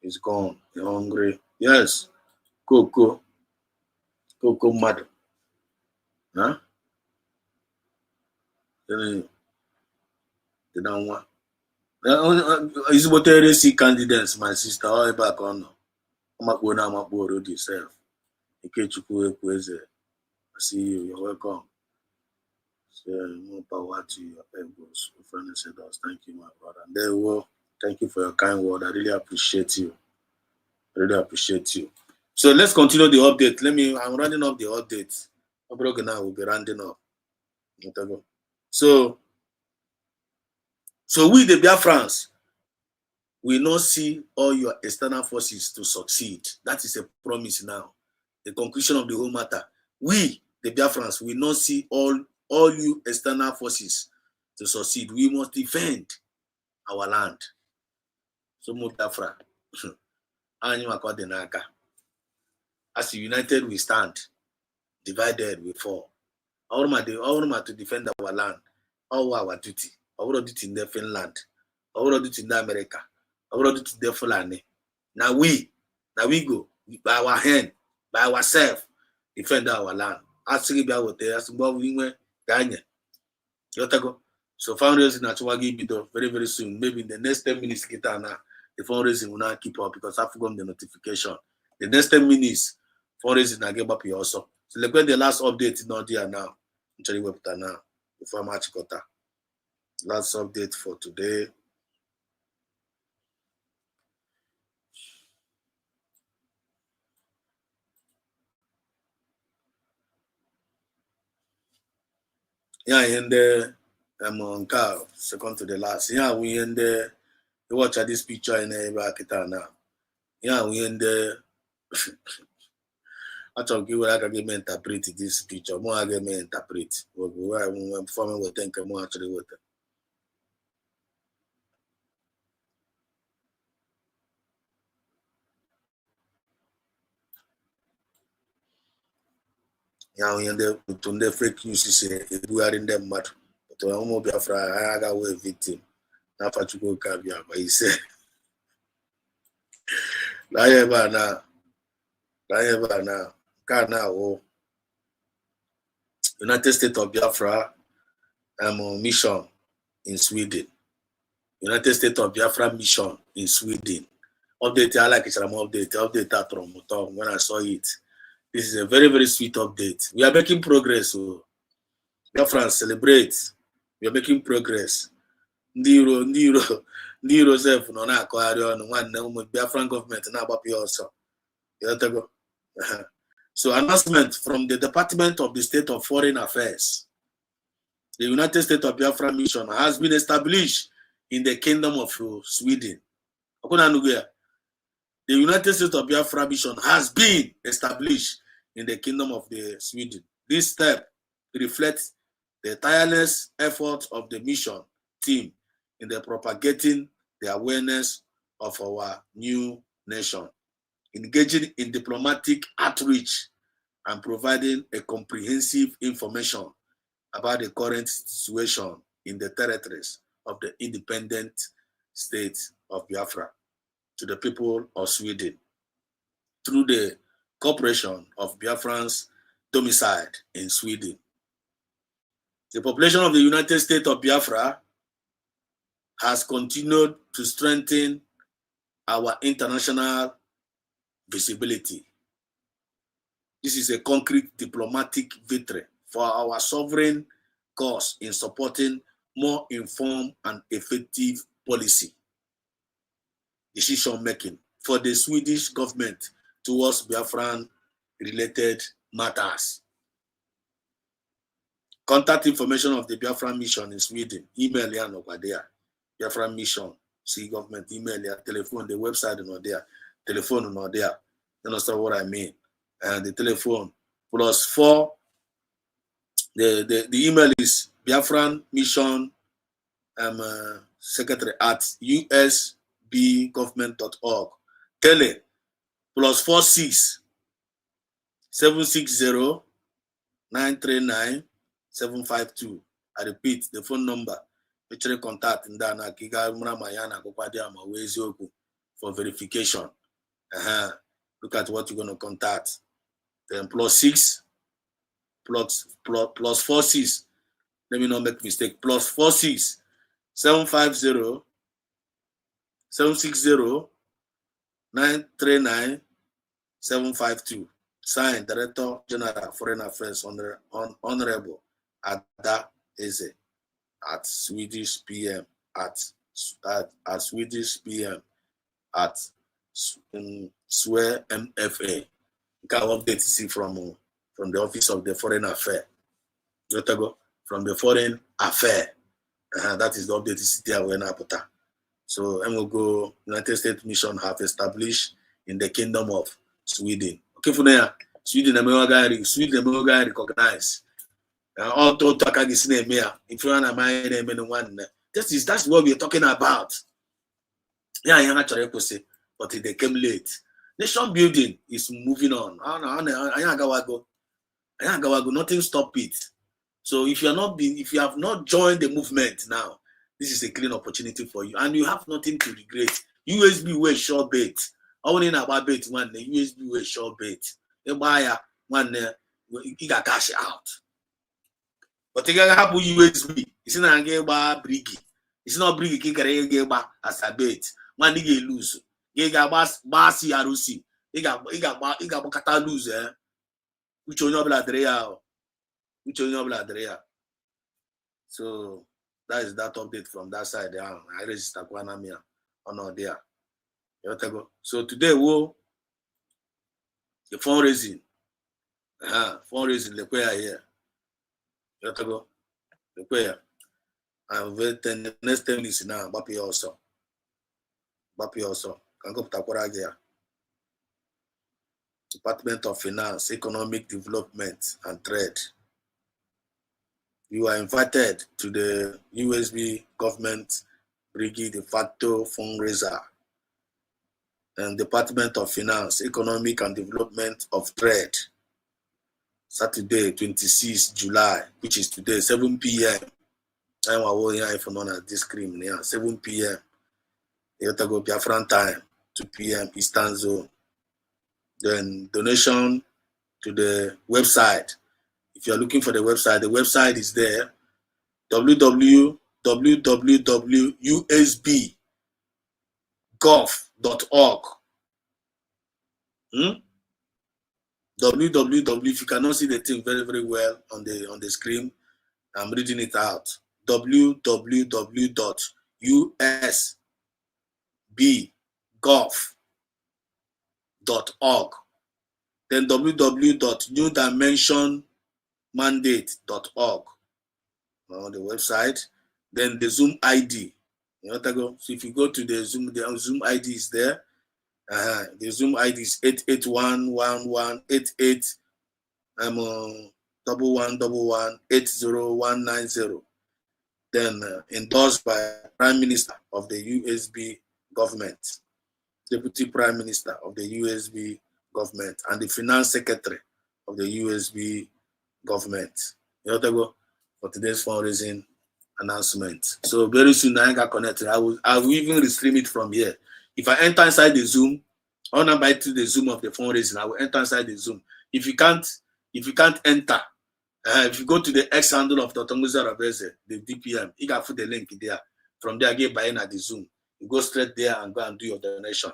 He's gone. He's hungry. Yes. Coco Mad. Huh? Is what they see candidates, my sister. All back on. I'm not going to yourself. I see you. You're welcome. So, more power to your elbows. Friend said us. Thank you, my brother. And there we go. Thank you for your kind word. I really appreciate you. So let's continue the update. I'm running up the update. Now will be rounding up. So we, the Biafrans, will not see all your external forces to succeed. That is a promise now. The conclusion of the whole matter. We, the Biafrans, will not see all you external forces to succeed. We must defend our land. So, Biafra, as united we stand, divided we fall. Our to defend our land, all our duty. Our duty in the Finland, our duty in the America, our duty in the Fulani. Now we go by our hand, by ourselves, defend our land. So fundraising actually be done very, very soon. Maybe in the next 10 minutes, the fundraising will not keep up because I forgot the notification. The next 10 minutes, fundraising will get up here also. So like when the last update is not there now. Actually, we're now before March quarter. Last update for today. Yeah, in the on car, second to the last. Yeah, we in the you watch at this picture in the back now. Yeah, we in the I talk you I can interpret this picture. More I can interpret. When performing with think more actually with it. Yeah, we in the fake news is we are in them mad. But when I'm Biafra, I got a victim. Now for to go Kabia, but he said now. United States of Biafra on mission in Sweden. United States of Biafra mission in Sweden. Update, I like it. Update when I saw it. This is a very, very sweet update. We are making progress. So Biafrans celebrate. We are making progress. Ndiro self no na akọgharị ọnụ nwanne ụmụ Biafran government na-agbapụ ọsọ. So announcement from the Department of the State of Foreign Affairs. The United States of Biafra mission has been established in the Kingdom of Sweden. The United States of Biafra mission has been established in the Kingdom of Sweden. This step reflects the tireless efforts of the mission team in the propagating the awareness of our new nation, engaging in diplomatic outreach and providing a comprehensive information about the current situation in the territories of the independent state of Biafra to the people of Sweden through the cooperation of Biafrans domiciled in Sweden. The population of the United States of Biafra has continued to strengthen our international visibility. This is a concrete diplomatic victory for our sovereign cause in supporting more informed and effective policy decision making for the Swedish government towards Biafran related matters. Contact information of the Biafran mission in Sweden. Email ya no there. Biafran mission. See government email ya, telephone, the website no there. Telephone no there. You understand what I mean? And the telephone +4. The email is Biafran mission secretary at usbgovernment.org. Tele +46 760 939 752. I repeat the phone number. Actually contact in Dana Kiga Mayana Kopadiama Wezoku for verification. Look at what you're gonna contact. Then +6 +46. Let me not make mistake. +46 750 760 939 752. Signed, Director General Foreign Affairs Honorable Ada Eze at Swedish PM at Swedish PM at Swear MFA. You can update see from the Office of the Foreign Affairs. From the Foreign Affairs. That is the update there when I put. So go United States mission have established in the Kingdom of Sweden. Okay, for now, Sweden recognize. All to Takagis name here. If you want to mind name one, that's what we're talking about. Yeah, I actually say, but they came late. Nation building is moving on. Nothing stop it. So if you have not joined the movement now, this is a clean opportunity for you, and you have nothing to regret. USB way sure bait. Only about bait one USB way sure bait. You buy one you got cash out. But you got have USB. It's not get ba brigi. It's not brigi ki kare get ba as a bait. One nigga lose. You got ba CRC. You got kata lose Which on your blood So that is that update from that side. I register Kwanamia on there. So today the fundraising. Fundraising the here. The I'm very next 10 minutes now. Bapi also. Can go to here. Department of Finance, Economic Development and Trade. You are invited to the USB government Brigade de facto fundraiser and Department of Finance, Economic and Development of Trade. Saturday, 26 July, which is today, 7 p.m. I'm aware if I'm on this screen, 7 p.m. You have to go Biafran time, 2 p.m. Eastern Zone. Then donation to the website. If you're looking for the website is there. www.usbgov.org. www. If you cannot see the thing very, very well on the screen, I'm reading it out. www.usbgov.org. Then www.newdimensionmandate.org on the website. Then the Zoom ID. You know to go. So if you go to the Zoom ID is there. The Zoom ID is 8811188 11118090. Then endorsed by Prime Minister of the USB government, Deputy Prime Minister of the USB government, and the Finance Secretary of the USB government. You know to go for today's fundraising announcement. So very soon I got connected. I will even restream it from here. If I enter inside the Zoom, I want to buy to the Zoom of the fundraising. I will enter inside the Zoom. If you can't enter, if you go to the X handle of Dr. Musa Rabeze, the DPM, you can put the link there. From there, get buying at the Zoom. You go straight there and go and do your donation.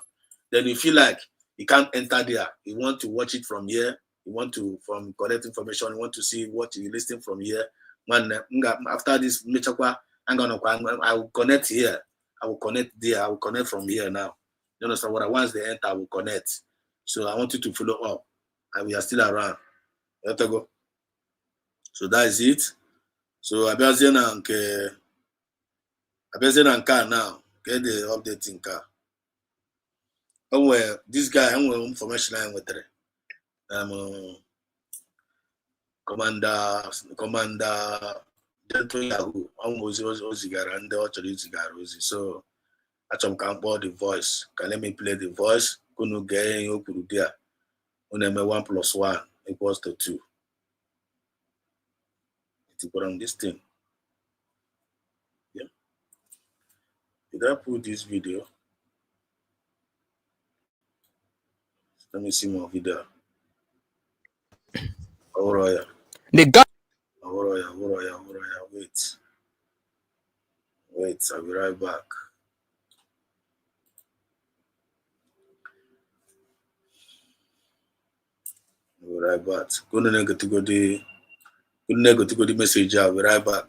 Then you feel like you can't enter there. You want to watch it from here. You want to collect information. You want to see what you're listening from here. After this, I will connect here. I will connect there. I will connect from here now. You understand what? Once they enter, I will connect. So I want you to follow up. And we are still around. Let us go. So that is it. So Abiazena and car now. Get the updating car. Oh well, this guy, I'm with information line with her. Commander Gentle Yahoo. Almost Ozigara and the Ochori Zigara. So I can board the voice. Can let me play the voice? Kunu get you could there. When 1 + 1 equals to 2. It's put on this thing. Yeah. Did I put this video? Let me see more video. Aurora. The guy. Aurora. Wait, I'll be right back. I'll be right back. Couldn't go to the message. I'll be right back.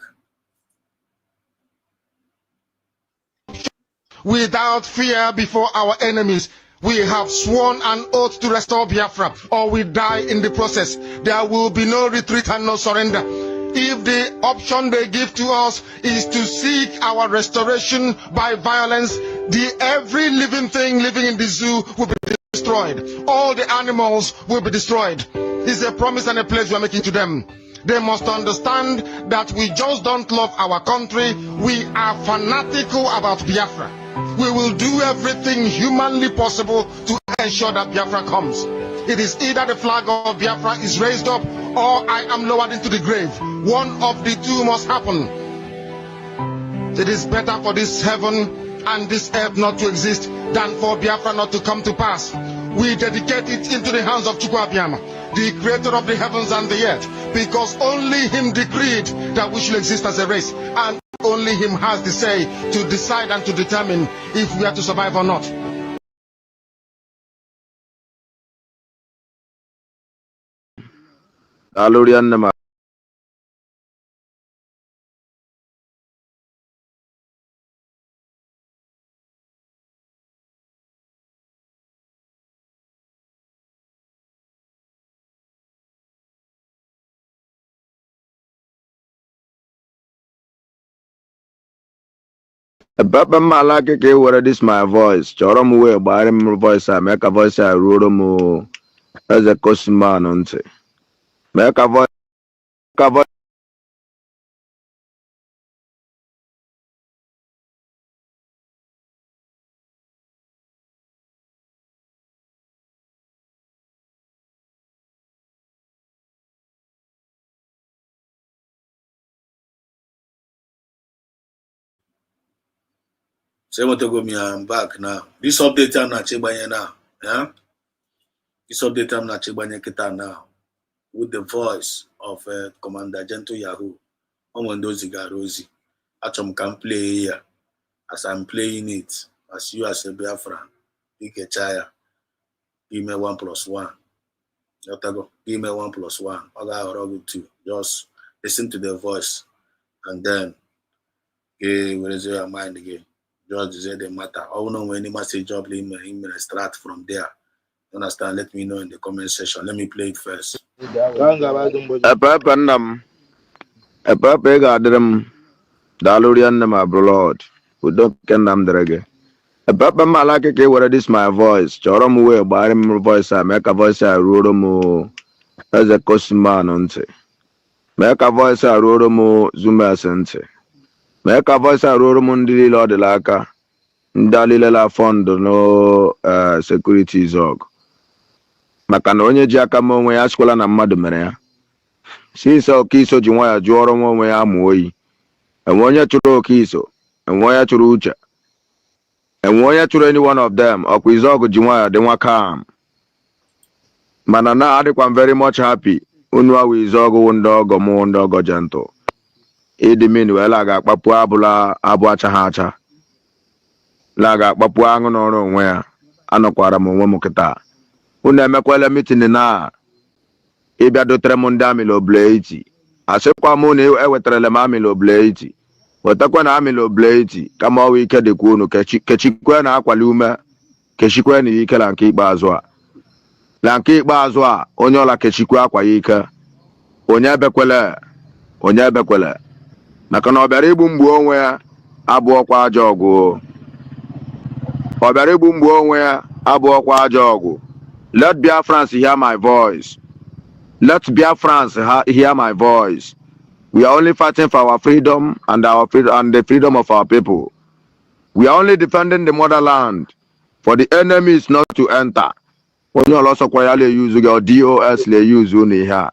Without fear before our enemies, we have sworn an oath to restore Biafra, or we die in the process. There will be no retreat and no surrender. If the option they give to us is to seek our restoration by violence, every living thing living in the zoo will be destroyed. All the animals will be destroyed. It's a promise and a pledge we are making to them. They must understand that we just don't love our country. We are fanatical about Biafra. We will do everything humanly possible to ensure that Biafra comes. It is either the flag of Biafra is raised up or I am lowered into the grave. One of the two must happen. It is better for this heaven and this earth not to exist than for Biafra not to come to pass. We dedicate it into the hands of Chukwu Abiyama, the creator of the heavens and the earth, because only him decreed that we should exist as a race, and only him has the say to decide and to determine if we are to survive or not. Papa Malaki where this my voice. Chorum way by him voice. I make a voice. I wrote him as a cosman on say. Make a voice. Say what to go me, I'm back now. This update I'm not checking now. Yeah? This update I'm not checking now. With the voice of Commander Gentle Yahoo. On those Rosie. Actually, can play here. As I'm playing it, as you as a Biafra, pick a child. Give me 1 + 1. Give me 1 + 1. Other 2. Just listen to the voice. And then, where is your mind again? Just say the matter. I don't know when any message job him start from there. You understand? Let me know in the comment section. Let me play it first. Papa Nam. Papa Gadram. Dalurian my Lord. We don't can them drag. Papa Malaki where this my voice. Chorum way by him voice. I make a voice. I wrote him as a cosman on say. Make a voice. I wrote him Zuma sense. Make a voice. I wrote him Ndili Lord Laka. Ndalila fund no security zog. Maka na onye ji aka m onwe ya asịkwala na mmadụ mere ya. Si ise oke iso ji nwa ya jụọrọ nwa onwe ya amụ oyi. Enwe onye chụrụ oke iso, enwe onye chụrụ uche. Enwe onye chụrụ any one of them, ọkwa Izọgụ ji nwa ya dị nwa calm. Mana na adịkwa m very much happy. Unu awụ Izọgụ wụ ndị ọgọ mụ ndị ọgọ gentle. Ịdị min wee la ga-akpapụ abụla abụ achaghị acha. La ga-akpapụ aṅụ n'ọrụ onwe ya. Anọkwara m onwe m kịta. Unu emekwala meeting na ịbịa dotere m ndị amị l'Obleti. Asịkwa m na ewetarala m amị l'Obleti. wetakwa na amị n'obleti kama ọwa ike dịkwa unu kechikwe na akwali ume kechikwe na ike na nke ikpeazụ a na nke ikpeazụ a onye ọla kechikwe akwa ya ike onye ebekwele maka na ọ bịara igbu mgbu onwe ya abụọkwa ajọ ọgụ ọ bịara igbu mgbu onwe ya abụọkwa ajọ ọgụ. Let Biafrans hear my voice. Let Biafrans hear my voice. We are only fighting for our freedom and the freedom of our people. We are only defending the motherland for the enemies not to enter. Onye ọla ọsọkwara ya le-use gị DOS le-use unu ihe a.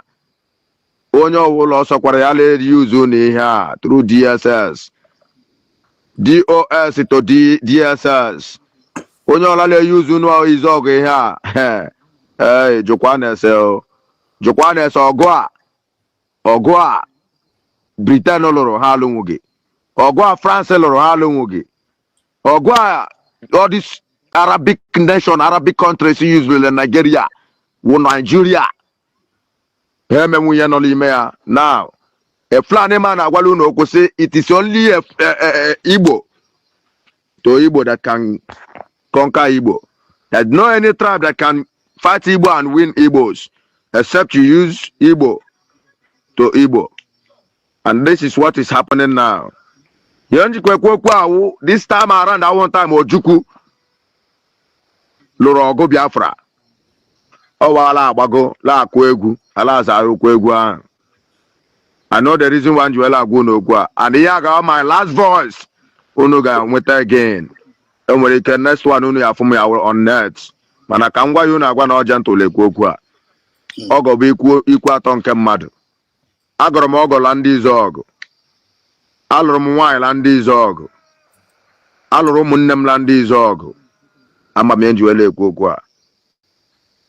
Onye ọwụla ọsọkwara ya le-use unu ihe a through DSS. DOS to DSS. Onye ọla le-use unu izu ọgụ ihe a. Hey, jụkwa na-ese ọgụ a Britain lụrụ ha alụnwụ gị. Ọgụ a France lụrụ ha alụnwụ gị. Ọgụ a all these Arabic nation, Arabic countries usually Nigeria, Nigeria. Emenwu ihe nọ n'ime ya. Now, a Fulani man agwala unu okwu sị it is only Igbo to Igbo that can conquer Igbo. There's no any tribe that can fight Igbo and win Igbos except you use Igbo to Igbo. And this is what is happening now. This time around, I want time Ojukwu lụrụ ọgụ Biafra. Ọwala agbago la akụ egwu ala azara okwu egwu ahụ. I know the reason why Joel agwụ n'okwu a. And here I my last voice. Unu ga-nweta again. Enwere ike next one unu ya afụ m ya on net. Mana ka m gwa ya unu agwa na ọja ntụle ekwu okwu a. Ọgọ bụ ikwu atọ nke mmadụ. Agọrọ m ọgọ la ndị izu ọgụ. Alụrụ m nwaanyị la ndị izu ọgụ. Alụrụ ụmụnne m la ndị izu ọgụ. Ama m Joel ekwu okwu a.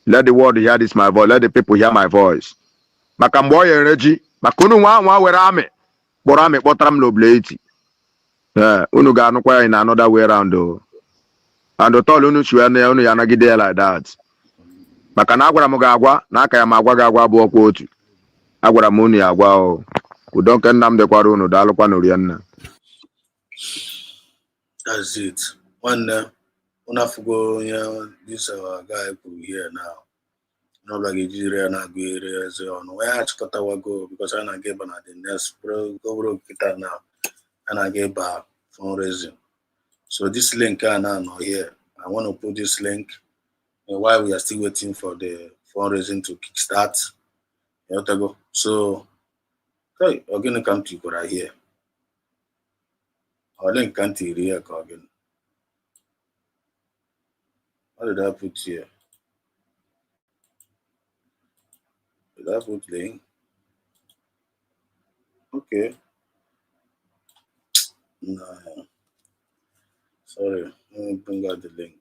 Let the world hear this my voice. Let the people hear my voice. Maka mgbe ọ yere ji, maka unu nwa were amị kpọrọ amị kpọtara m n'obleti. Unu ga-anụkwa ya in another way around o. And tọọlụ unu chiwe na ya unu ya anagide ya like that. Maka na agwara m ga-agwa na aka ya ma agwa ga-agwa abụọ kwa otu. Agwara m unu ya agwa o. Udo nke nna m dịkwara unu daalụkwa na Orienna. That's it. One unafugo this guy put here now. No like Nigeria na go area so on. Where I chikota wago because I na get na the next go kita now. And I get back fundraising. So this link now here. I want to put this link while we are still waiting for the fundraising to kickstart. You know to go. So okay, I'm gonna come to you right here. Our link can't here again. What did I put here? Did I put link? Okay. No. Sorry. Let me bring out the link.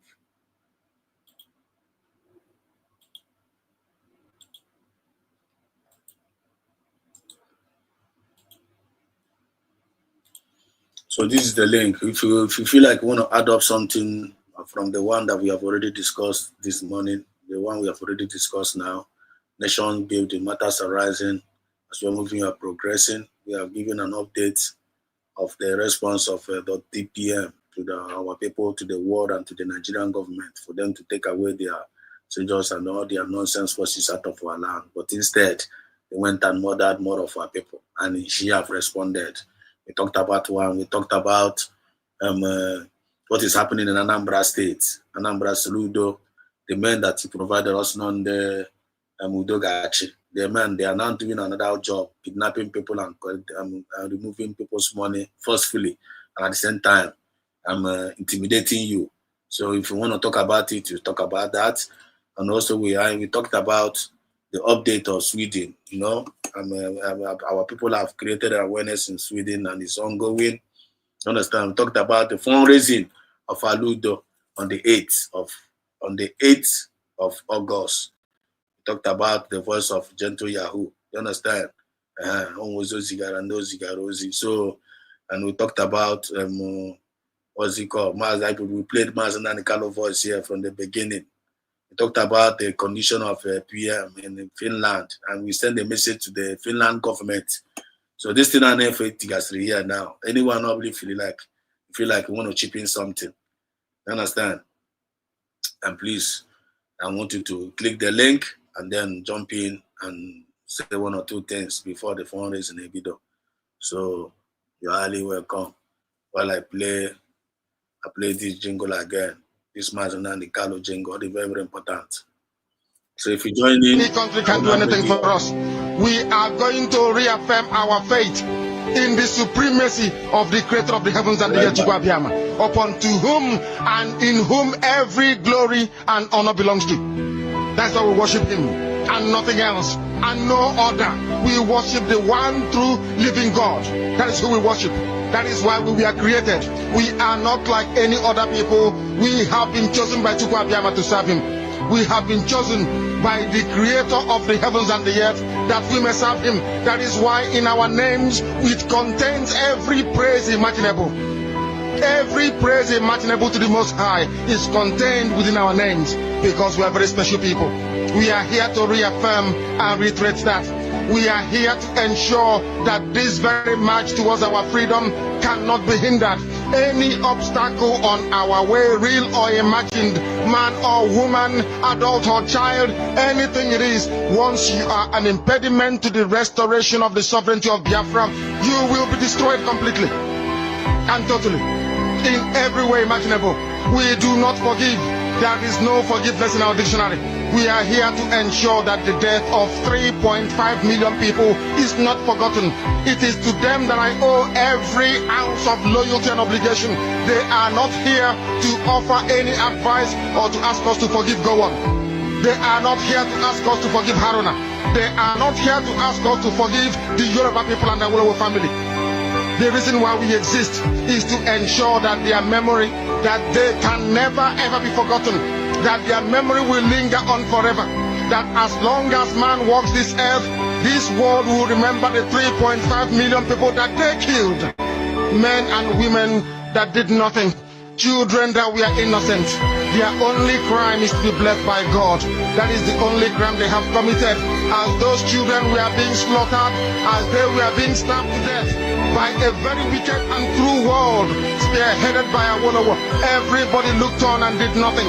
So this is the link. If you feel like you want to add up something from the one that we have already discussed this morning, the one we have already discussed now, nation building, matters arising, as we're moving and progressing, we have given an update of the response of the DPM to our people, to the world, and to the Nigerian government for them to take away their soldiers and all their nonsense forces out of our land. But instead, they went and murdered more of our people, and she have responded. We talked about one. We talked about what is happening in Anambra State. Anambra Soludo, the men that he provided us on the Udogachi. The men, they are now doing another job, kidnapping people and removing people's money forcefully. And at the same time, I'm intimidating you. So if you want to talk about it, you talk about that. And also we talked about the update of Sweden, you know. Our people have created awareness in Sweden and it's ongoing. You understand? We talked about the fundraising of Aludo on the 8th of August. We talked about the voice of Gentle Yahoo. You understand? So, and we talked about what's it called? We played Mazanikalo voice here from the beginning. We talked about the condition of PM in Finland, and we sent a message to the Finland government. So this thing I never here now. Anyone normally feel like you want to chip in something. You understand? And please, I want you to click the link and then jump in and say 1 or 2 things before the fundraising video. So you're highly welcome. While I play this jingle again. This Mazanani Carlo jingle, the very, very important. So if you join in, any country can do anything for us. We are going to reaffirm our faith in the supremacy of the creator of the heavens and the earth, upon to whom and in whom every glory and honor belongs to. That's why we worship him and nothing else and no other. We worship the one true living God. That is who we worship. That is why we were created. We are not like any other people. We have been chosen by Chukwu Abiyama to serve him. We have been chosen by the creator of the heavens and the earth that we may serve him. That is why in our names it contains every praise imaginable. Every praise imaginable to the Most High is contained within our names because we are very special people. We are here to reaffirm and reiterate that. We are here to ensure that this very march towards our freedom cannot be hindered. Any obstacle on our way, real or imagined, man or woman, adult or child, anything it is, once you are an impediment to the restoration of the sovereignty of Biafra, you will be destroyed completely and totally, in every way imaginable. We do not forgive. There is no forgiveness in our dictionary. We are here to ensure that the death of 3.5 million people is not forgotten. It is to them that I owe every ounce of loyalty and obligation. They are not here to offer any advice or to ask us to forgive Gowon. They are not here to ask us to forgive Haruna. They are not here to ask us to forgive the Yoruba people and the Wolowo family. The reason why we exist is to ensure that their memory, that they can never ever be forgotten, that their memory will linger on forever, that as long as man walks this earth, this world will remember the 3.5 million people that they killed, men and women that did nothing, children that were innocent. Their only crime is to be blessed by God. That is the only crime they have committed. As those children were being slaughtered, as they were being stabbed to death by a very wicked and cruel world, spearheaded by a Wolowo, everybody looked on and did nothing.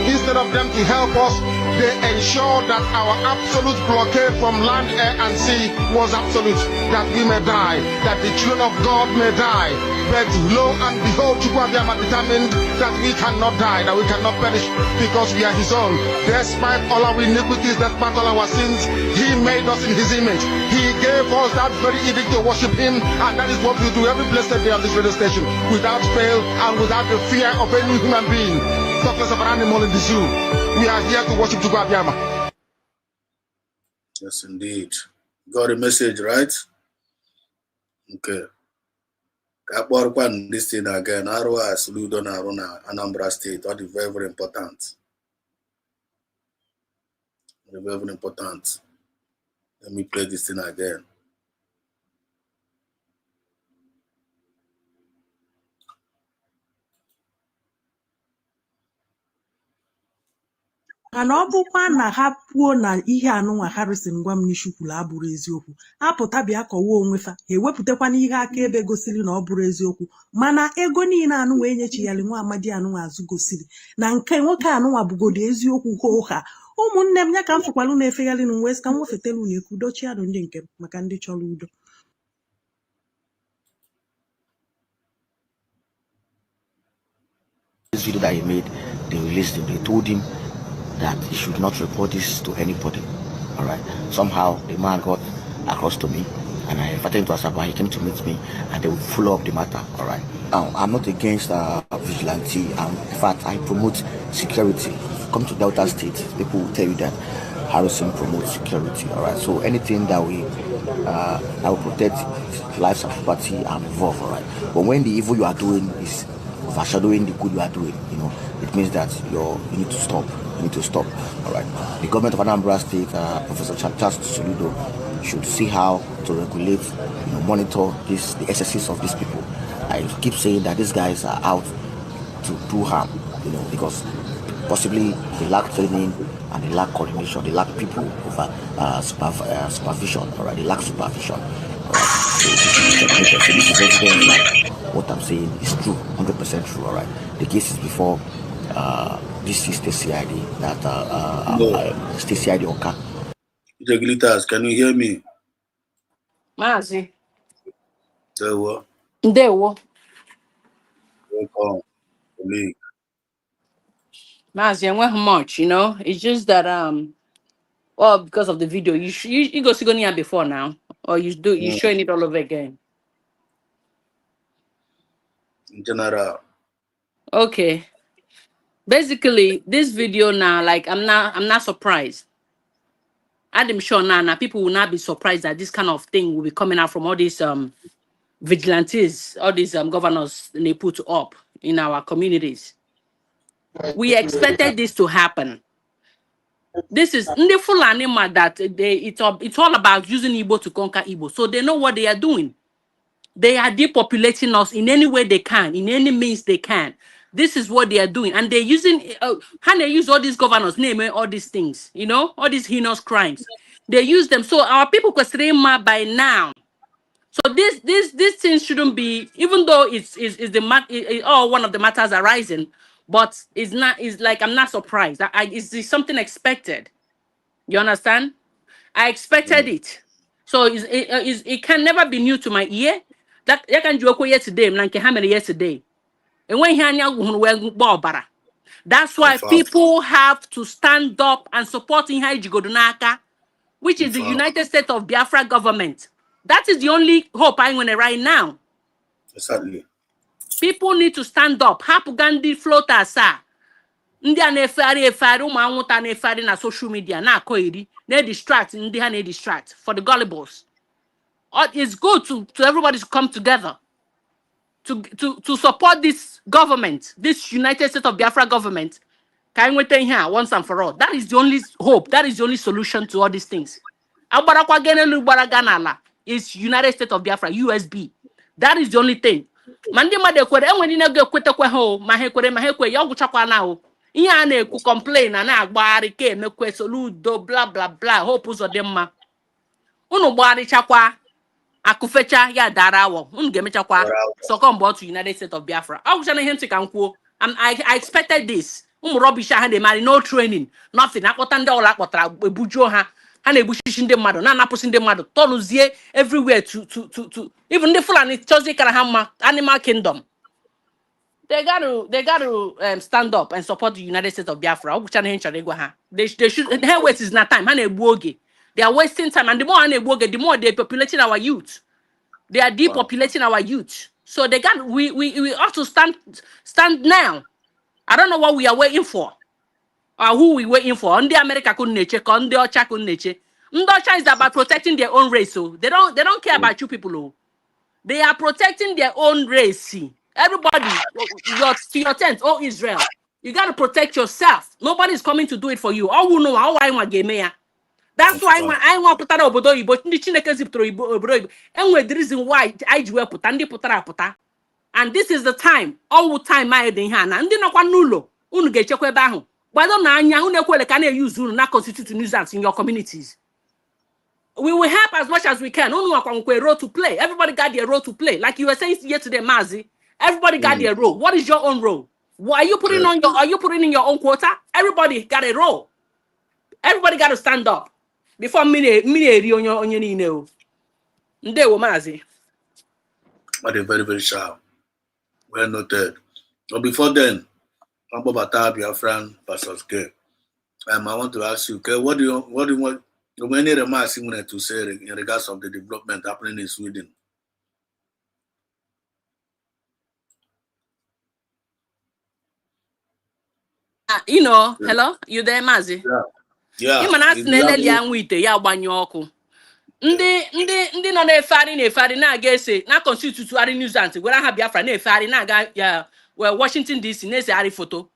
Instead of them to help us, they ensured that our absolute blockade from land, air, and sea was absolute, that we may die, that the children of God may die. But lo and behold, Chukwu Abiyama determined that we cannot die, that we cannot perish, because we are his own. Despite all our iniquities, despite all our sins, he made us in his image. He gave us that very edict to worship him, and that is what we do every blessed day on this radio station, without fail and without the fear of any human being. Toughness of an animal in the zoo. We are here to worship Chukwu Abiyama. Yes, indeed. Got a message, right? Okay. This thing again, Arwa Suludo Naruna, Anambra State, that is very, very important. Very, very important. Let me play this thing again. mana ọ bụkwa na ha puo na ihe anụnwa Harrison Gwamnishu kwuru abụrụ eziokwu, apụta bịa kọwa onwe fa, ha ewepụtakwana ihe akaebe gosiri na ọ bụrụ eziokwu, mana ego niile anụnwa enyechighali nwa amadi anụnwa azụ gosiri na nke nwoke anụnwa bụgodo eziokwu ha. Ụmụnne m ya ka m fụkwalụ na-efegharị na West ka m wefetelu unu ekwu dochie adụ ndị nke maka ndị chọrọ udo. This video that he made, they released him. They told him that he should not report this to anybody. All right. Somehow the man got across to me, and I invited him to Asaba. He came to meet me, and they will follow up the matter. All right. I'm not against vigilante. In fact, I promote security. Come to Delta State, people will tell you that Harrison promotes security. All right. So anything that will protect lives and property, I'm involved. All right. But when the evil you are doing is overshadowing the good you are doing, it means that you need to stop. You need to stop. All right. The government of Anambra State, Professor Charles Soludo, should see how to regulate, monitor the excesses of these people. I keep saying that these guys are out to do harm, because possibly they lack training and they lack coordination. They lack people over supervision. All right. They lack supervision. All right. So this is checkmated. So this is evidence that what I'm saying is true, 100% true. All right. The case is before this is the CID that State CID Oka. Glitters, can you hear me? Mazi. There were. Ndewo. Welcome, colleague. Mazi, and much, you know. It's just that well, because of the video, you go see Gonia before now, or you showing it all over again. In general. Okay. Basically, this video now, like I'm not surprised. I'm sure now people will not be surprised that this kind of thing will be coming out from all these vigilantes, all these governors they put up in our communities. We expected this to happen. This is the full animal that it's all about using Igbo to conquer Igbo. So they know what they are doing. They are depopulating us in any way they can, in any means they can. This is what they are doing. And they're using, how they use all these governors, naming all these things, you know, all these heinous crimes. They use them. So our people question by now. So this thing shouldn't be, even though it's one of the matters arising, but it's not. It's like I'm not surprised. It's something expected. You understand? I expected it. So it can never be new to my ear. That you can joke yesterday, like hammer yesterday. And when that's why people have to stand up and support in Godunaka, which is the United States of Biafra government. That is the only hope I'm going to right now. Exactly. People need to stand up. Hapu Gandhi floaters, sir. Ndị a na-efegharị ụmụ anwụnta na-efegharị na social media na-akọ iri na-distract ndị ha na-distract for the gullibles. It's good to everybody to come together to support this government, this United States of Biafra government. Can we tell here once and for all? That is the only hope. That is the only solution to all these things. Is United States of Biafra, USB. That is the only thing. Mandi madekwere enwere na ga-ekwetekwe ha ma ha ekwere ma ha ekwe ya ọgwụchakwa na o ihe a na-ekwu complain na na-agbagharị ka emekwe soludo bla bla bla hope ụzọ dị mma unu gbagharịchakwa akụfecha ya dara awọ unu ga-emechakwa sọkọmba otu United States of Biafra ọgwụchana ihe ntị ka m kwuo I expected this ụmụ rọbish ha na-emari no training nothing akpọta ndị ọla akpọtara ebujuo ha ha na-egbuchichi ndị mmadụ na-anapụsị ndị mmadụ tọnụzie everywhere to even the Fulani chozi kara ha mma animal kingdom. They got to stand up and support the United States of Biafra. They should. Their waste is not time. They are wasting time, and the more the more they're populating our youth. They are depopulating our youth. So they got. We ought to stand now. I don't know what we are waiting for, or who we waiting for. On the America couldn't check. On the Ocha couldn't check. Ndocha is about protecting their own race. So they don't care about you people. Oh. They are protecting their own race. Everybody, your tent, oh Israel, you got to protect yourself. Nobody's coming to do it for you. All we know, how I want game here. That's why I want to put obodo Igbo. Ndị Chineke zipụtara obodo Igbo. And the reason why I ji wepụta ndị pụtara apụta. And this is the time, all time I dị ha na ndị nọkwa n'ụlọ unu ga-echekwa ebe ahụ. Gbado na anya unu ekwele ka na-use unu na constitute nuisance in your communities. We will help as much as we can. Unu akwa role to play. Everybody got their role to play. Like you were saying yesterday, Mazi. Everybody got their role. What is your own role? What are you putting on your? Are you putting in your own quota? Everybody got a role. Everybody got to stand up before mini on your nino. Ndewo Mazi. But they're very, very sharp. Well noted. But before then, about Biafran versus K. I want to ask you, K, what do you want? Many remarks you wanted to say in regards of the development happening in Sweden? You know, hello, you there, Mazi? Yeah. You man ask Nelly and Wite, ya banyoku. Ndị nọ na-efari na-aga ese na constitutuary nuisance gwara ha Biafra na-efari na-aga ya Washington DC na-esegharị foto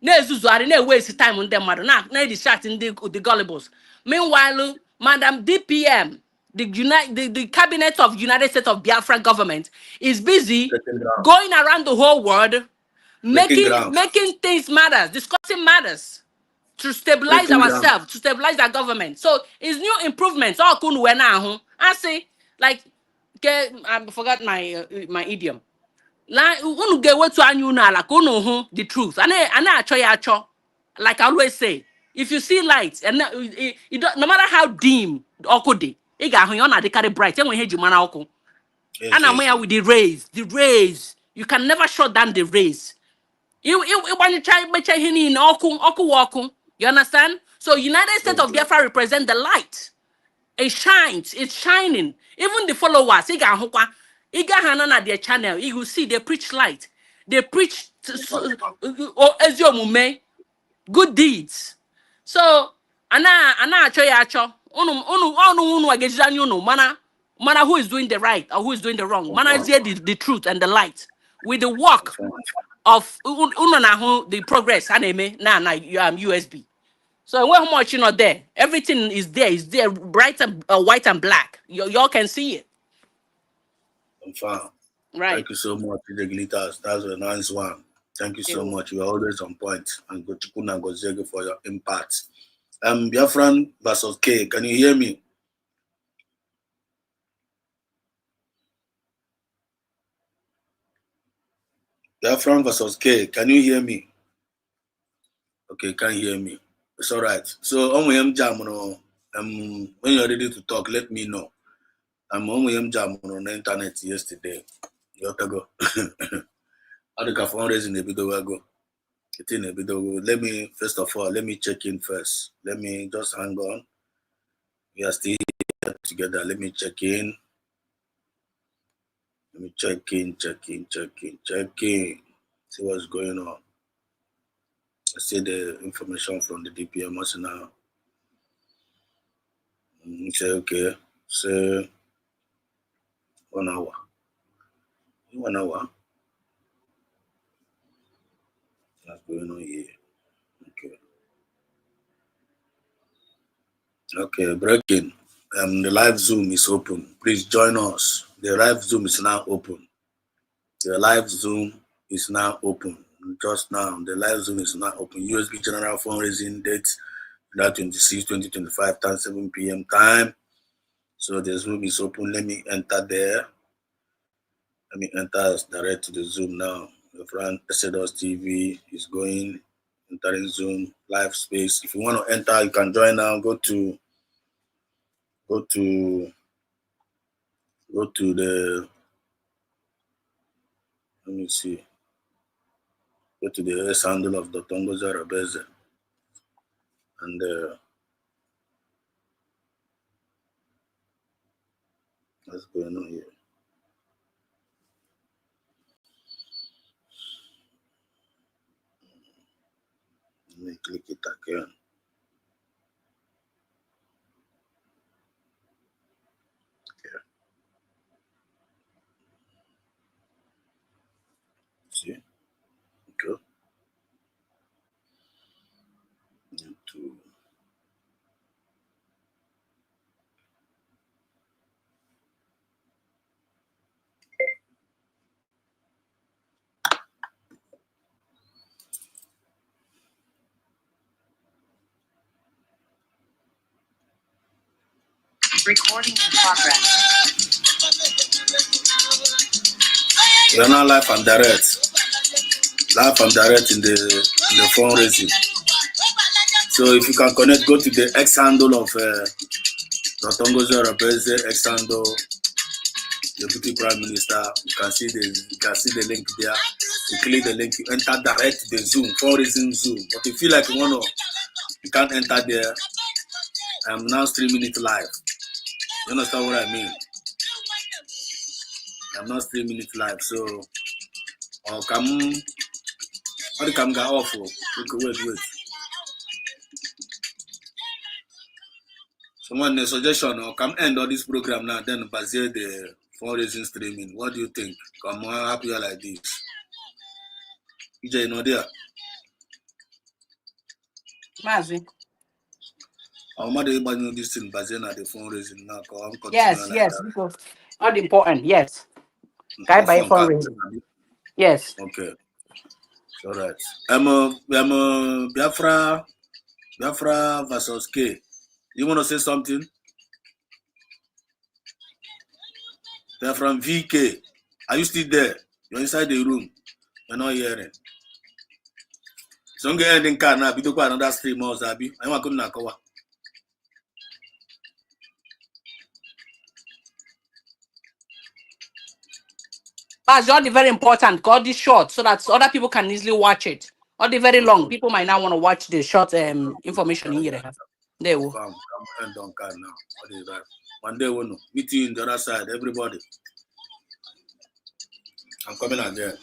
na-ezuzugharị na-ewesi time ndị mmadụ na-distract the gullibles. Meanwhile, Madam DPM, the cabinet of United States of Biafra government is busy going around the whole world making things matters, discussing matters to stabilize ourselves, to stabilize our government. So it's new improvements. All kun I say, like, Okay, I forgot my idiom. Like unu get what to anyu na like unu the truth. And I acho. Like I always say, if you see light and no matter how dim okode, it got on they carry bright. And when you man oko. Yes, And I'm yes, here yes. with the rays. The rays. You can never shut down the rays. You when you try in oku. You understand? So United States of Biafra represent the light. It shines, it's shining. Even the followers, Iga Hanana their channel, you will see they preach light. They preach good deeds. So ana acho ya acho. Unu agejani unu mana who is doing the right or who is doing the wrong. Mana is here the truth and the light with the work of unu na who the progress aneme na USB. So when how much you know there, everything is there. It's there, bright and white and black. Y'all can see it, I'm fine. right? Thank you so much, the glitters. That's a nice one. Thank you so much. You are always on point. And go Chukuna Gozege for your impact. Biafran versus K. Can you hear me? Biafran versus K. Can you hear me? Okay, can't hear me. It's all right. So on jam when you're ready to talk, let me know. I'm on jam on the internet yesterday. You have to go. I think I fundraising a bit ago. Let me first of all, let me check in first. Let me just hang on. We are still together. Let me check in. Let me check in. See what's going on. I see the information from the DPM now. Say okay. Say 1 hour. 1 hour. That's going on here. Okay. Okay, breaking. The live Zoom is open. Please join us. The live Zoom is now open. The live Zoom is now open. Just now, the live Zoom is now open. USB General Fundraising date, July 26, 2025, time 7 p.m. time. So the Zoom is open. Let me enter there. Let me enter direct to the Zoom now. Your friend Exodus TV is going, entering Zoom live space. If you want to enter, you can join now. Go to the, let me see. Go to the S handle of Dr. Ngozi Arabeze. And what's going on here? Let me click it again. Okay. See? Okay. YouTube. Recording in progress. We are now live and direct. Live and direct in the fundraising. So if you can connect, go to the X handle of Dr. Ngozi Arabeze, X handle, Deputy Prime Minister. You can see the link there. You click the link, you enter direct the Zoom, fundraising Zoom. But if you feel like you can't enter there. I'm now streaming it live. You understand what I mean? I'm not streaming it live, so I'll come. How the camera off? Wait. Someone a suggestion or come end all this program now, then base the fundraising streaming. What do you think? Come on, happier like this. EJ, no there. Mazi. How much do you this thing base on the fundraising now? Yes, Like because all important. Yes. Guy by fundraising. Yes. Okay. All right. I'm Biafra versus K. You want to say something? They're from VK. Are you still there? You're inside the room. You're not hearing. So I'm getting car now. We do another 3 months. Abi. I want to go. That's all the very important. Got this short so that other people can easily watch it. Or the very long. People might not want to watch the short information in here. There we go. I'm end on car now. What is that? One day we'll meet you in the other side. Everybody. I'm coming again.